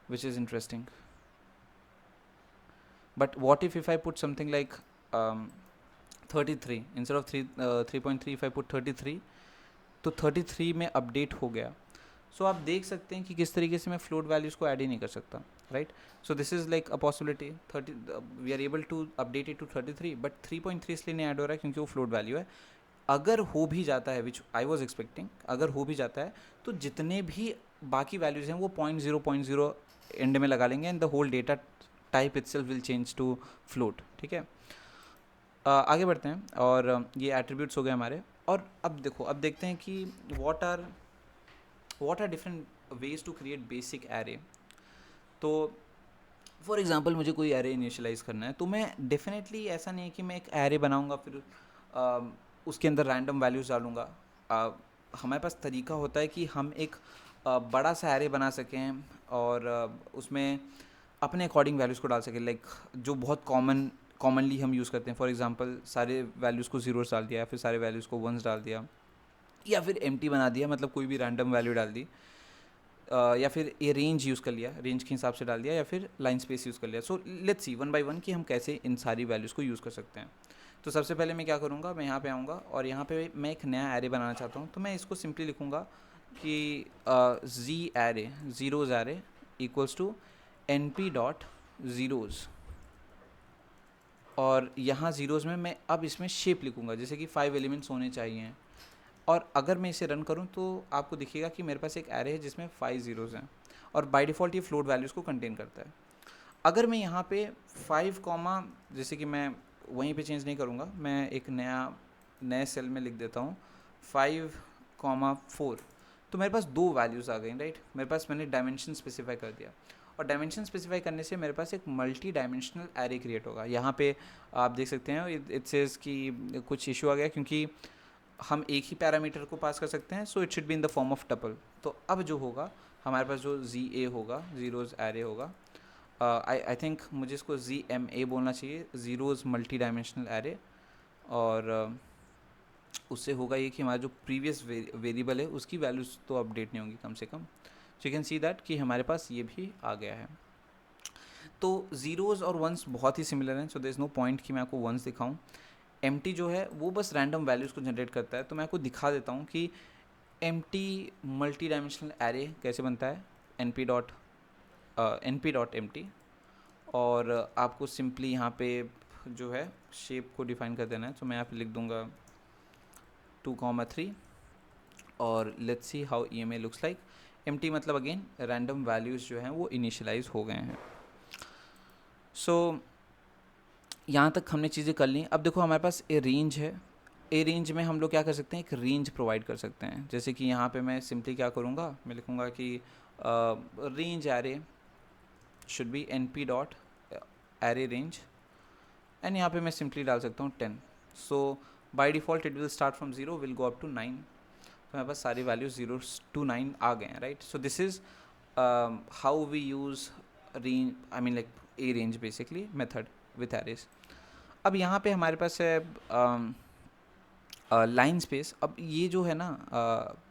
which is interesting. But what if I put something like 33 instead of 3.3, if I put 33, तो 33 में update हो गया। सो आप देख सकते हैं कि किस तरीके से मैं फ्लोट वैल्यूज़ को ऐड ही नहीं कर सकता, right. So this is like a possibility. We are able to update it to 33, but 3.3 इसलिए नहीं ऐड हो रहा है क्योंकि वो फ्लोट वैल्यू है। अगर हो भी जाता है, विच आई वॉज एक्सपेक्टिंग, अगर हो भी जाता है तो जितने भी बाकी वैल्यूज़ हैं वो 0.0 एंड में लगा लेंगे, and the whole data type itself will change to float, ठीक है। आगे बढ़ते हैं, और ये एट्रीब्यूट्स हो गए हमारे। और अब देखो, अब देखते हैं कि what are different ways to create basic array. तो फॉर एग्जांपल मुझे कोई एरे इनिशियलाइज़ करना है, तो मैं डेफिनेटली ऐसा नहीं है कि मैं एक एरे बनाऊंगा फिर उसके अंदर रैंडम वैल्यूज़ डालूँगा। हमारे पास तरीका होता है कि हम एक बड़ा सा एरे बना सकें और उसमें अपने अकॉर्डिंग वैल्यूज़ को डाल सकें, लाइक जो बहुत कॉमनली हम यूज़ करते हैं। फॉर एग्जांपल सारे वैल्यूज़ को ज़ीरोस डाल दिया, या फिर सारे वैल्यूज़ को वंस डाल दिया, या फिर एम्प्टी बना दिया, मतलब कोई भी रैंडम वैल्यू डाल दी, या फिर ये रेंज यूज़ कर लिया, रेंज के हिसाब से डाल दिया, या फिर लाइन स्पेस यूज़ कर लिया। So let's see one by one कि हम कैसे इन सारी वैल्यूज़ को यूज़ कर सकते हैं। तो सबसे पहले मैं क्या करूँगा, मैं यहाँ पे आऊँगा और यहाँ पे मैं एक नया एरे बनाना चाहता हूँ। तो मैं इसको सिंपली लिखूँगा कि G array, zeros array equals to N P dot zeros, और यहाँ ज़ीरोज़ में मैं अब इसमें शेप लिखूँगा, जैसे कि 5 एलिमेंट्स होने चाहिए। और अगर मैं इसे रन करूँ तो आपको दिखेगा कि मेरे पास एक एरे है जिसमें 5 ज़ीरोज़ हैं, और बाय डिफ़ॉल्ट ये फ्लोट वैल्यूज़ को कंटेन करता है। अगर मैं यहाँ पे 5 कॉमा, जैसे कि मैं वहीं पे चेंज नहीं करूँगा, मैं एक नए सेल में लिख देता हूँ 5,4, तो मेरे पास दो वैल्यूज़ आ गई, राइट। मेरे पास मैंने डायमेंशन स्पेसिफाई कर दिया, और डायमेंशन स्पेसिफाई करने से मेरे पास एक मल्टी डायमेंशनल एरे क्रिएट होगा। यहाँ पे आप देख सकते हैं इट सेज़ कि कुछ इशू आ गया, क्योंकि हम एक ही पैरामीटर को पास कर सकते हैं, so it should be in the form of tuple. तो अब जो होगा हमारे पास जो जी ए होगा, ज़ीरोज़ एरे होगा, आई थिंक मुझे इसको जी एम ए बोलना चाहिए, ज़ीरोज़ मल्टी डायमेंशनल एरे। और उससे होगा ये कि हमारा जो प्रीवियस वेरिएबल है उसकी वैल्यूज़ तो अपडेट नहीं होंगी कम से कम। So you can see that कि हमारे पास ये भी आ गया है। तो ज़ीरोज़ और वंस बहुत ही सिमिलर हैं, so there is no point कि मैं आपको वंस दिखाऊं। एम्प्टी जो है वो बस रैंडम वैल्यूज़ को जनरेट करता है। तो मैं आपको दिखा देता हूँ कि एम्प्टी मल्टी डायमेंशनल एरे कैसे बनता है, np.empty। और आपको सिंपली यहाँ पे जो है शेप को डिफाइन कर देना है। तो मैं यहाँ पे लिख दूँगा 2,3, और let's see how EMA looks like. Empty मतलब अगेन रैंडम वैल्यूज़ जो हैं वो इनिशियलाइज हो गए हैं। सो यहाँ तक हमने चीज़ें कर ली। अब देखो हमारे पास ए रेंज है, ए रेंज में हम लोग क्या कर सकते हैं, एक रेंज प्रोवाइड कर सकते हैं। जैसे कि यहाँ पे मैं सिंपली क्या करूँगा, मैं लिखूँगा कि range array should be np dot array range, and यहाँ पे मैं सिंपली डाल सकता हूँ 10। So by default it will start from 0 will go up to 9। तो मेरे पास सारी वैल्यूज 0 to 9 आ गए हैं, right. So this is how we use range, I mean like a range basically method with arrays. अब यहाँ पे हमारे पास है लाइन स्पेस। अब ये जो है ना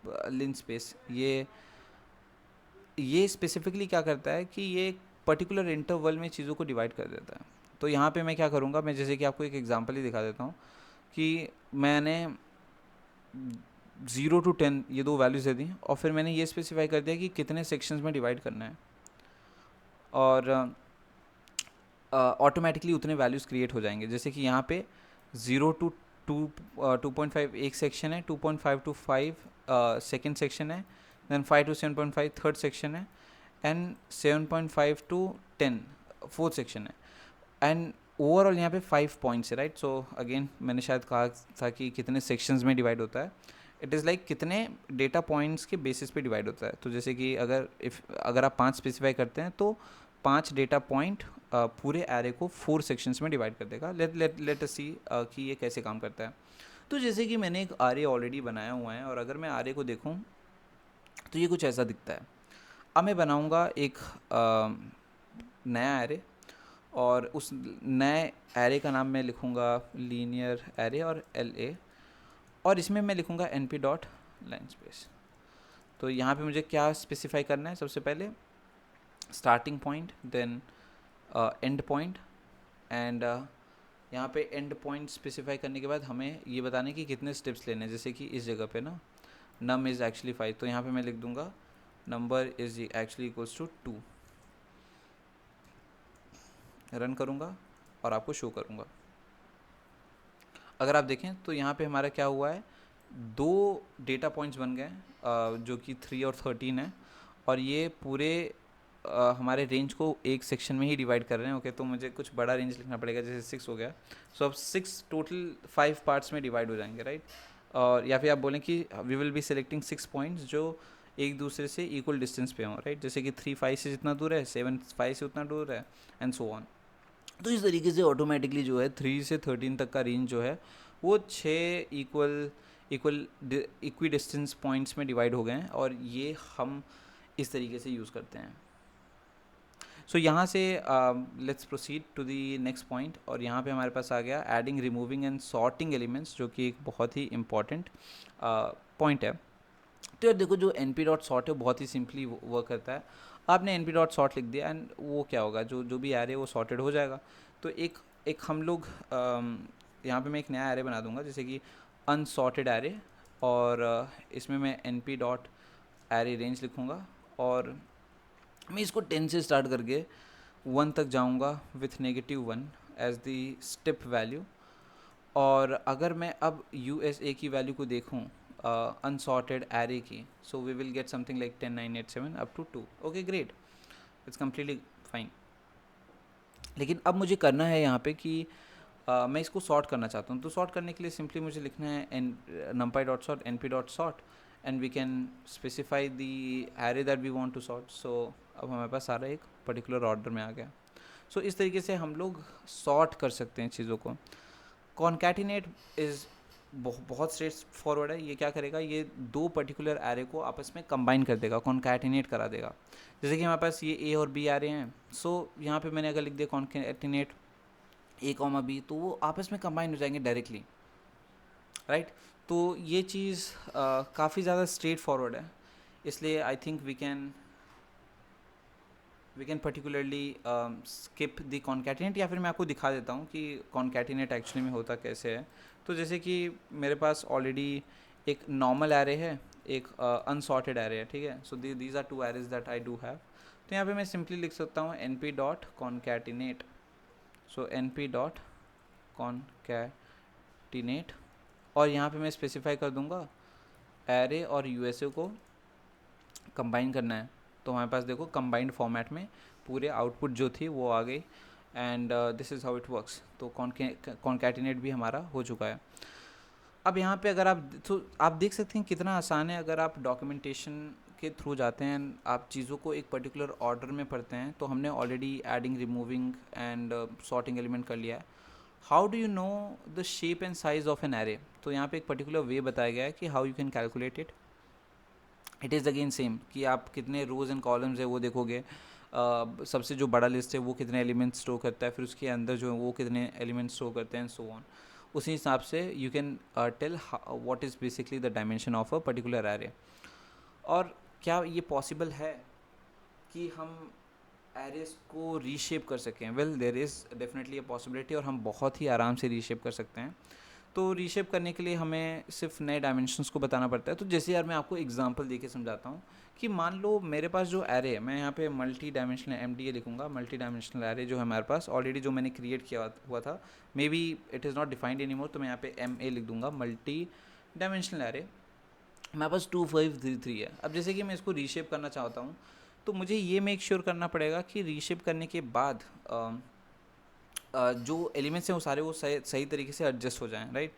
लाइन स्पेस, ये स्पेसिफिकली क्या करता है कि ये एक पर्टिकुलर इंटरवल में चीज़ों को डिवाइड कर देता है। तो यहाँ पे मैं क्या करूँगा, मैं जैसे कि आपको एक एग्जांपल ही दिखा देता हूँ कि मैंने 0 to 10 ये दो वैल्यूज़ दे दी, और फिर मैंने ये स्पेसिफाई कर दिया कि कितने सेक्शंस में डिवाइड करना है, और ऑटोमेटिकली उतने वैल्यूज़ क्रिएट हो जाएंगे। जैसे कि यहाँ पे 0 to 2.5 एक सेक्शन है, 2.5 to 5 सेकेंड सेक्शन है, देन 5 to 7.5 थर्ड सेक्शन है, एंड 7.5 to 10 फोर्थ सेक्शन है, एंड ओवरऑल यहाँ पे 5 पॉइंट्स है, राइट। सो अगेन मैंने शायद कहा था कि कितने सेक्शंस में डिवाइड होता है, इट इज़ लाइक कितने डेटा पॉइंट्स के बेसिस पे डिवाइड होता है। तो जैसे कि अगर आप 5 स्पेसिफाई करते हैं तो 5 डेटा पॉइंट पूरे एरे को 4 सेक्शंस में डिवाइड कर देगा। लेट अस सी कि ये कैसे काम करता है। तो जैसे कि मैंने एक आरे ऑलरेडी बनाया हुआ है, और अगर मैं आरे को देखूं तो ये कुछ ऐसा दिखता है। अब मैं बनाऊंगा एक नया एरे, और उस नए एरे का नाम मैं लिखूंगा लीनियर एरे और LA, और इसमें मैं लिखूंगा np डॉट लाइन स्पेस। तो यहाँ पे मुझे क्या स्पेसिफाई करना है, सबसे पहले starting point, then end point, and यहाँ पे एंड पॉइंट स्पेसिफाई करने के बाद हमें ये बताने कि कितने स्टेप्स लेने हैं। जैसे कि इस जगह पे ना नम इज़ एक्चुअली 5, तो यहाँ पे मैं लिख दूँगा number is actually equals to 2। Run करूँगा और आपको शो करूँगा। अगर आप देखें तो यहाँ पे हमारा क्या हुआ है, 2 डेटा पॉइंट्स बन गए जो कि 3 और 13 है, और ये पूरे हमारे रेंज को एक सेक्शन में ही डिवाइड कर रहे हैं। ओके, तो मुझे कुछ बड़ा रेंज लिखना पड़ेगा, जैसे 6 हो गया। सो अब 6 टोटल 5 पार्ट्स में डिवाइड हो जाएंगे, राइट। और या फिर आप बोलें कि we will be selecting 6 points जो एक दूसरे से इक्वल डिस्टेंस पे हों, राइट। जैसे कि 3 5 से जितना दूर है, 7 5 से उतना दूर है, एंड सो ऑन। तो इस तरीके से ऑटोमेटिकली जो है 3 से 13 तक का रेंज जो है वो 6 इक्वी डिस्टेंस पॉइंट्स में डिवाइड हो गए हैं और ये हम इस तरीके से यूज़ करते हैं. सो यहाँ से let's proceed to the next point, और यहाँ पे हमारे पास आ गया adding, removing and sorting elements, जो कि एक बहुत ही इंपॉर्टेंट पॉइंट है. तो यार देखो, जो एन पी डॉट सॉर्ट है बहुत ही सिंपली वर्क करता है. आपने एन पी डॉट सॉर्ट लिख दिया एंड वो क्या होगा, जो जो भी एरे वो सॉर्टेड हो जाएगा. तो एक हम लोग यहाँ पे मैं एक नया एरे बना दूंगा, जैसे कि अनसॉर्टेड एरे, और इसमें मैं N P dot array range लिखूँगा, और मैं इसको 10 से स्टार्ट करके 1 तक जाऊंगा with -1 as the step value. और अगर मैं अब USA की वैल्यू को देखूं अनसॉर्टेड एरे की, so we will get something like 10 9 8 7 up to 2. Okay great, it's completely fine. लेकिन अब मुझे करना है यहाँ पे कि मैं इसको सॉर्ट करना चाहता हूँ. तो सॉर्ट करने के लिए सिंपली मुझे लिखना है numpy dot sort np dot sort, and we can specify the array that we want to sort. So अब हमारे पास सारा एक पर्टिकुलर ऑर्डर में आ गया. सो इस तरीके से हम लोग सॉर्ट कर सकते हैं चीज़ों को. कॉन्कैटिनेट इज़ बहुत स्ट्रेट फॉरवर्ड है. ये क्या करेगा, ये दो पर्टिकुलर एरे को आपस में कंबाइन कर देगा, कॉन्कैटिनेट करा देगा. जैसे कि हमारे पास ये ए और बी एरे हैं. सो यहाँ पे मैंने अगर लिख दिया कॉन्कैटिनेट ए कॉमा बी, तो वो आपस में कंबाइन हो जाएंगे डायरेक्टली, राइट. तो ये चीज़ काफ़ी ज़्यादा स्ट्रेट फॉरवर्ड है, इसलिए I think we can particularly skip the concatenate, या फिर मैं आपको दिखा देता हूँ कि कॉन्कैटिनेट एक्चुअली में होता कैसे है. तो जैसे कि मेरे पास ऑलरेडी एक नॉर्मल एरे है, एक अनसॉर्टेड एरे है, ठीक है. So these are two arrays that I do have. तो यहाँ पे मैं सिंपली लिख सकता हूँ N P dot concatenate. So N P dot concatenate, और यहाँ पे मैं स्पेसिफाई कर दूँगा एरे और यूएसए को कंबाइन करना है. तो हमारे पास देखो कंबाइंड फॉर्मेट में पूरे आउटपुट जो थी वो आ गई, and this is how it works. तो कॉन्कैटिनेट भी हमारा हो चुका है. अब यहाँ पे अगर आप देख सकते हैं कितना आसान है. अगर आप डॉक्यूमेंटेशन के थ्रू जाते हैं, आप चीज़ों को एक पर्टिकुलर ऑर्डर में पढ़ते हैं, तो हमने already adding, removing and sorting element कर लिया है. How do you know the shape and size of an array. तो यहाँ पे एक पर्टिकुलर वे बताया गया है कि how you can calculate it. It is again same कि आप कितने रोज़ एंड कॉलम्स है वो देखोगे. सबसे जो बड़ा लिस्ट है वो कितने एलिमेंट्स स्टोर करता है, फिर उसके अंदर जो है वो कितने एलिमेंट्स स्टोर करते हैं, सो ऑन. उसी हिसाब से you can tell what is basically the dimension of a particular array. और क्या ये पॉसिबल है कि हम एरेस को रीशेप कर सकें? Well, there is definitely a possibility, और हम बहुत ही आराम से रीशेप कर सकते हैं. तो रीशेप करने के लिए हमें सिर्फ नए डायमेंशंस को बताना पड़ता है. तो जैसे यार मैं आपको एग्जांपल देके समझाता हूँ कि मान लो मेरे पास जो एरे है, मैं यहाँ पे मल्टी डायमेंशनल MDA लिखूँगा. मल्टी डायमेंशनल एरे जो है हमारे पास ऑलरेडी जो मैंने क्रिएट किया हुआ था, may be it is not defined any more, तो मैं यहाँ पे MA लिख दूँगा, मल्टी डायमेंशनल एरे. मेरे पास 2 5 3 3 है. अब जैसे कि मैं इसको रीशेप करना चाहता हूँ, तो मुझे ये मेक श्योर करना पड़ेगा कि रीशेप करने के बाद जो एलिमेंट्स हैं वो सारे वो सही तरीके से एडजस्ट हो जाएं, राइट.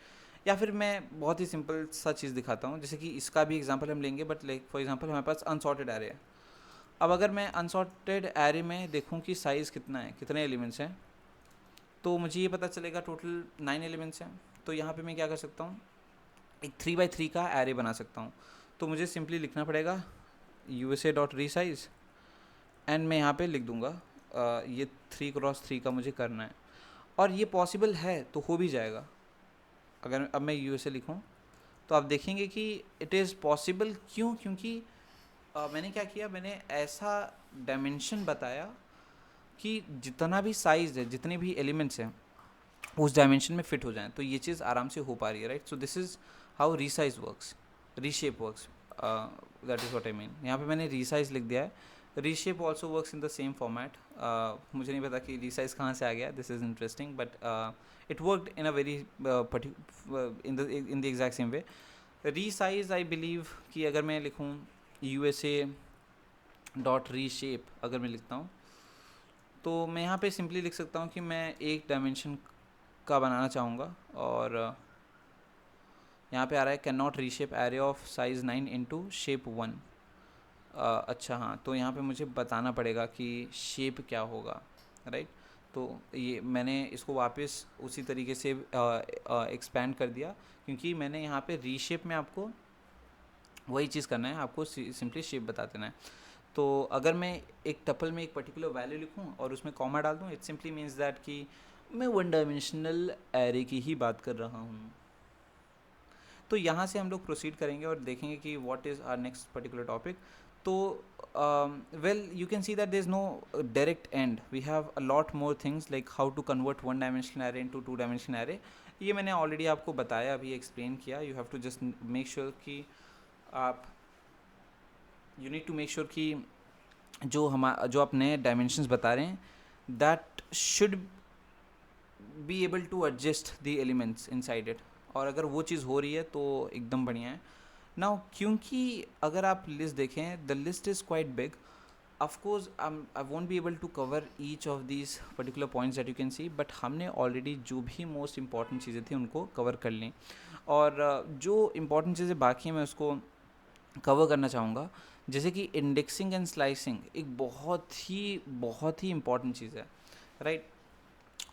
या फिर मैं बहुत ही सिंपल सा चीज़ दिखाता हूँ, जैसे कि इसका भी एग्जांपल हम लेंगे, बट लाइक फॉर एग्जांपल हमारे पास अनसॉर्टेड एरे है. अब अगर मैं अनसॉर्टेड एरे में देखूँ कि साइज़ कितना है, कितने एलिमेंट्स हैं, तो मुझे ये पता चलेगा टोटल 9 एलिमेंट्स हैं. तो यहाँ पे मैं क्या कर सकता हूँ, एक 3x3 का एरे बना सकता हूँ. तो मुझे सिंपली लिखना पड़ेगा USA डॉट रीसाइज, एंड मैं यहाँ पे लिख दूँगा ये 3x3 का मुझे करना है. और ये पॉसिबल है, तो हो भी जाएगा. अगर अब मैं USA लिखूं, तो आप देखेंगे कि इट इज़ पॉसिबल. क्यों? क्योंकि मैंने क्या किया, मैंने ऐसा डायमेंशन बताया कि जितना भी साइज़ है, जितने भी एलिमेंट्स हैं, उस डायमेंशन में फिट हो जाएं. तो ये चीज़ आराम से हो पा रही है, right. So this is how resize works, reshape works, that is what I mean. यहाँ पे मैंने रीसाइज लिख दिया है. Reshape also works in the same format. मुझे नहीं पता कि रीसाइज कहाँ से आ गया. This is interesting, but it worked in a very in the exact same way. Resize, I believe कि अगर मैं लिखूँ USA डॉट रीशेप, अगर मैं लिखता हूँ, तो मैं यहाँ पे सिंपली लिख सकता हूँ कि मैं एक डायमेंशन का बनाना चाहूँगा. और यहाँ पे आ रहा है can not reshape array of size 9 into shape 1. अच्छा हाँ, तो यहाँ पे मुझे बताना पड़ेगा कि शेप क्या होगा, राइट. तो ये मैंने इसको वापस उसी तरीके से एक्सपैंड कर दिया, क्योंकि मैंने यहाँ पे रीशेप में आपको वही चीज़ करना है, आपको सिंपली शेप बता देना है। तो अगर मैं एक टपल में एक पर्टिकुलर वैल्यू लिखूँ और उसमें कॉमा डाल दूँ, इट सिंपली मीन्स दैट कि मैं वन डायमेंशनल एरे की ही बात कर रहा हूँ। तो यहाँ से हम लोग प्रोसीड करेंगे और देखेंगे कि what is our next particular topic. तो well you can see that there is no direct end, we have a lot more things like how to convert one dimensional array into two dimensional array. ये मैंने already आपको बताया, अभी explain किया। You have to just make sure कि आप you need to make sure कि जो आप नए डायमेंशंस बता रहे हैं that should B able to adjust the elements inside it, और अगर वो चीज़ हो रही है तो एकदम बढ़िया है। नाउ क्योंकि अगर आप लिस्ट देखें, the list is quite big, of course I won't be able to cover each of these particular points that you can see, but हमने ऑलरेडी जो भी मोस्ट इंपॉर्टेंट चीज़ें थी उनको कवर कर ली, और जो इंपॉर्टेंट चीज़ें बाकी हैं मैं उसको कवर करना चाहूँगा। जैसे कि इंडेक्सिंग एंड स्लाइसिंग एक बहुत ही इंपॉर्टेंट चीज़ है, राइट।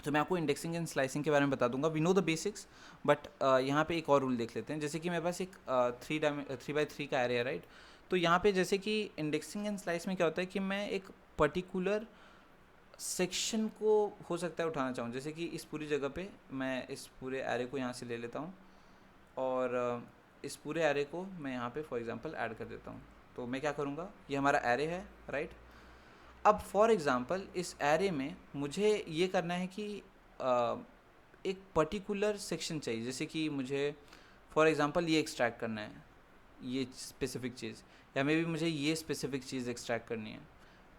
तो मैं आपको इंडेक्सिंग एंड स्लाइसिंग के बारे में बता दूंगा। We know the basics, but यहाँ पे एक और रूल देख लेते हैं। जैसे कि मेरे पास एक 3x3 का एरे है, राइट। तो यहाँ पे जैसे कि इंडेक्सिंग एंड स्लाइस में क्या होता है कि मैं एक पर्टिकुलर सेक्शन को हो सकता है उठाना चाहूँ। जैसे कि इस पूरी जगह पे मैं इस पूरे एरे को यहाँ से ले लेता हूँ, और इस पूरे एरे को मैं यहाँ पे फॉर एग्जांपल ऐड कर देता हूँ। तो मैं क्या करूँगा, ये हमारा एरे है, राइट। अब फॉर एग्ज़ाम्पल इस एरे में मुझे ये करना है कि एक पर्टिकुलर सेक्शन चाहिए। जैसे कि मुझे फॉर एग्ज़ाम्पल ये एक्सट्रैक्ट करना है, ये स्पेसिफिक चीज़, या मे बी मुझे ये स्पेसिफिक चीज़ एक्सट्रैक्ट करनी है,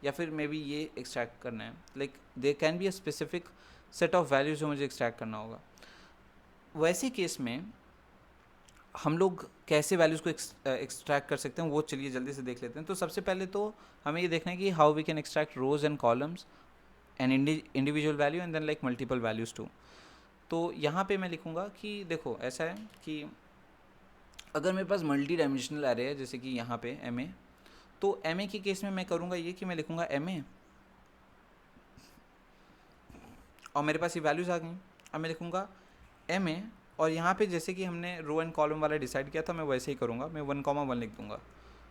या फिर मे बी ये एक्सट्रैक्ट करना है। Like there can be a specific set of values जो मुझे एक्सट्रैक्ट करना होगा। वैसे केस में हम लोग कैसे वैल्यूज़ को एक्सट्रैक्ट कर सकते हैं, वो चलिए जल्दी से देख लेते हैं। तो सबसे पहले तो हमें ये देखना है कि how we can extract rows and columns and individual value and then like multiple values too. तो यहाँ पे मैं लिखूँगा कि देखो ऐसा है कि अगर मेरे पास मल्टी डायमेंशनल एरे है, जैसे कि यहाँ पे एम ए, तो एम ए के केस में मैं करूँगा ये कि मैं लिखूँगा एम ए, और मेरे पास ये वैल्यूज़ आ गई। अब मैं लिखूँगा एम ए, और यहाँ पे जैसे कि हमने रो एंड कॉलम वाला डिसाइड किया था, मैं वैसे ही करूँगा, मैं 1,1 लिख दूँगा।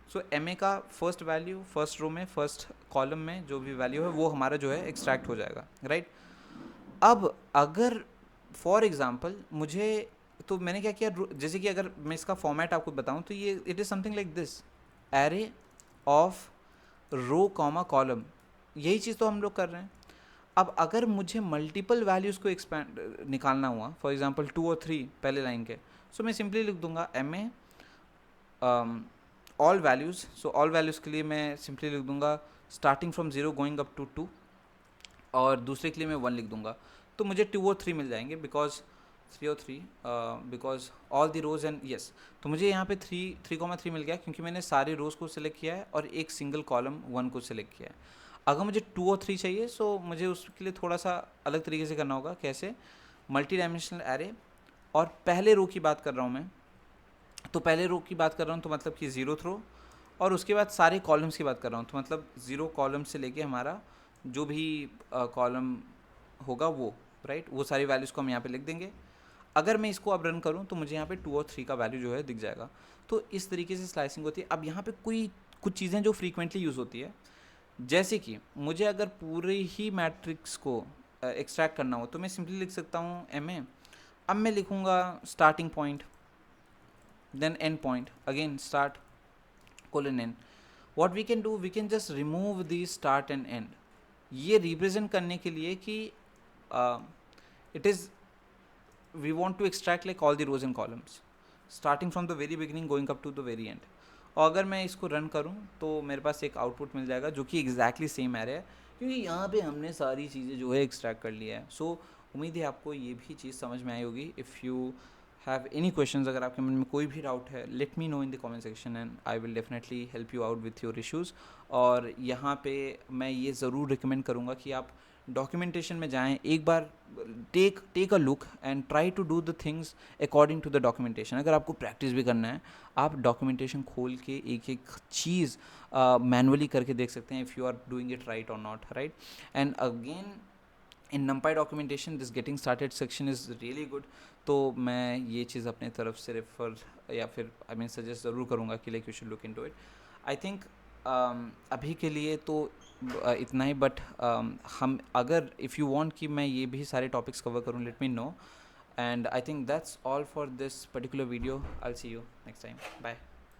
सो एम ए का फर्स्ट वैल्यू फर्स्ट रो में फर्स्ट कॉलम में जो भी वैल्यू है वो हमारा जो है एक्सट्रैक्ट हो जाएगा, राइट। अब अगर फॉर एग्जांपल मुझे, तो मैंने क्या किया, जैसे कि अगर मैं इसका फॉर्मेट आपको बताऊं तो ये it is something like this, array of row comma column, यही चीज़ तो हम लोग कर रहे हैं। अब अगर मुझे मल्टीपल वैल्यूज़ को एक्सपैंड निकालना हुआ, फॉर एग्जांपल 2 और 3 पहले लाइन के, सो मैं सिंपली लिख दूंगा M A all values. So all values के लिए मैं सिंपली लिख दूंगा starting from 0 going up to 2, और दूसरे के लिए मैं 1 लिख दूंगा। तो मुझे 2 और 3 मिल जाएंगे, बिकॉज 3 और 3 because all the rows and yes. तो मुझे यहाँ पे 3,3 मिल गया, क्योंकि मैंने सारे रोज़ को सिलेक्ट किया है और एक सिंगल कॉलम 1 को सिलेक्ट किया है। अगर मुझे 2 और 3 चाहिए, सो मुझे उसके लिए थोड़ा सा अलग तरीके से करना होगा। कैसे, मल्टी डायमेंशनल एरे, और पहले रो की बात कर रहा हूँ मैं, तो पहले रो की बात कर रहा हूँ तो मतलब कि 0th रो, और उसके बाद सारे कॉलम्स की बात कर रहा हूँ, तो मतलब 0 कॉलम से लेके हमारा जो भी कॉलम होगा वो, राइट, वो सारी वैल्यूज़ को हम यहाँ पे लिख देंगे। अगर मैं इसको अब रन करूँ तो मुझे यहाँ पे 2 और 3 का वैल्यू जो है दिख जाएगा। तो इस तरीके से स्लाइसिंग होती है। अब यहाँ पे कुछ चीज़ें जो फ्रीक्वेंटली यूज़ होती है, जैसे कि मुझे अगर पूरे ही मैट्रिक्स को एक्सट्रैक्ट करना हो तो मैं सिंपली लिख सकता हूँ एम ए, अब मैं लिखूँगा starting point then end point, again start colon end. What we can do, we can just remove the start and end, ये रिप्रेजेंट करने के लिए कि it is we want to extract like all the rows and columns starting from the very beginning going up to the very end। और अगर मैं इसको run करूं तो मेरे पास एक आउटपुट मिल जाएगा जो कि एग्जैक्टली सेम एरे है, क्योंकि यहाँ पे हमने सारी चीज़ें जो है एक्सट्रैक्ट कर लिया है। सो उम्मीद है आपको ये भी चीज़ समझ में आई होगी। If you have any questions, अगर आपके मन में कोई भी डाउट है, let me know in the comment section and I will definitely help you out with your issues. और यहाँ पे मैं ये ज़रूर रिकमेंड करूँगा कि आप डॉक्यूमेंटेशन में जाएं, एक बार take a look and try to do the things according to the documentation. अगर आपको प्रैक्टिस भी करना है, आप डॉक्यूमेंटेशन खोल के एक एक चीज़ मैनुअली करके देख सकते हैं, if you are doing it right और not, right. And again in numpy documentation this getting started section is really good. तो मैं ये चीज़ अपने तरफ से रेफर या फिर आई मीन सजेस्ट ज़रूर करूँगा कि like you should look into it. I think अभी के लिए तो इतना ही. बट हम अगर इफ़ यू वांट कि मैं ये भी सारे टॉपिक्स कवर करूँ, let me know. And I think that's all for this particular video. I'll see you next time. Bye.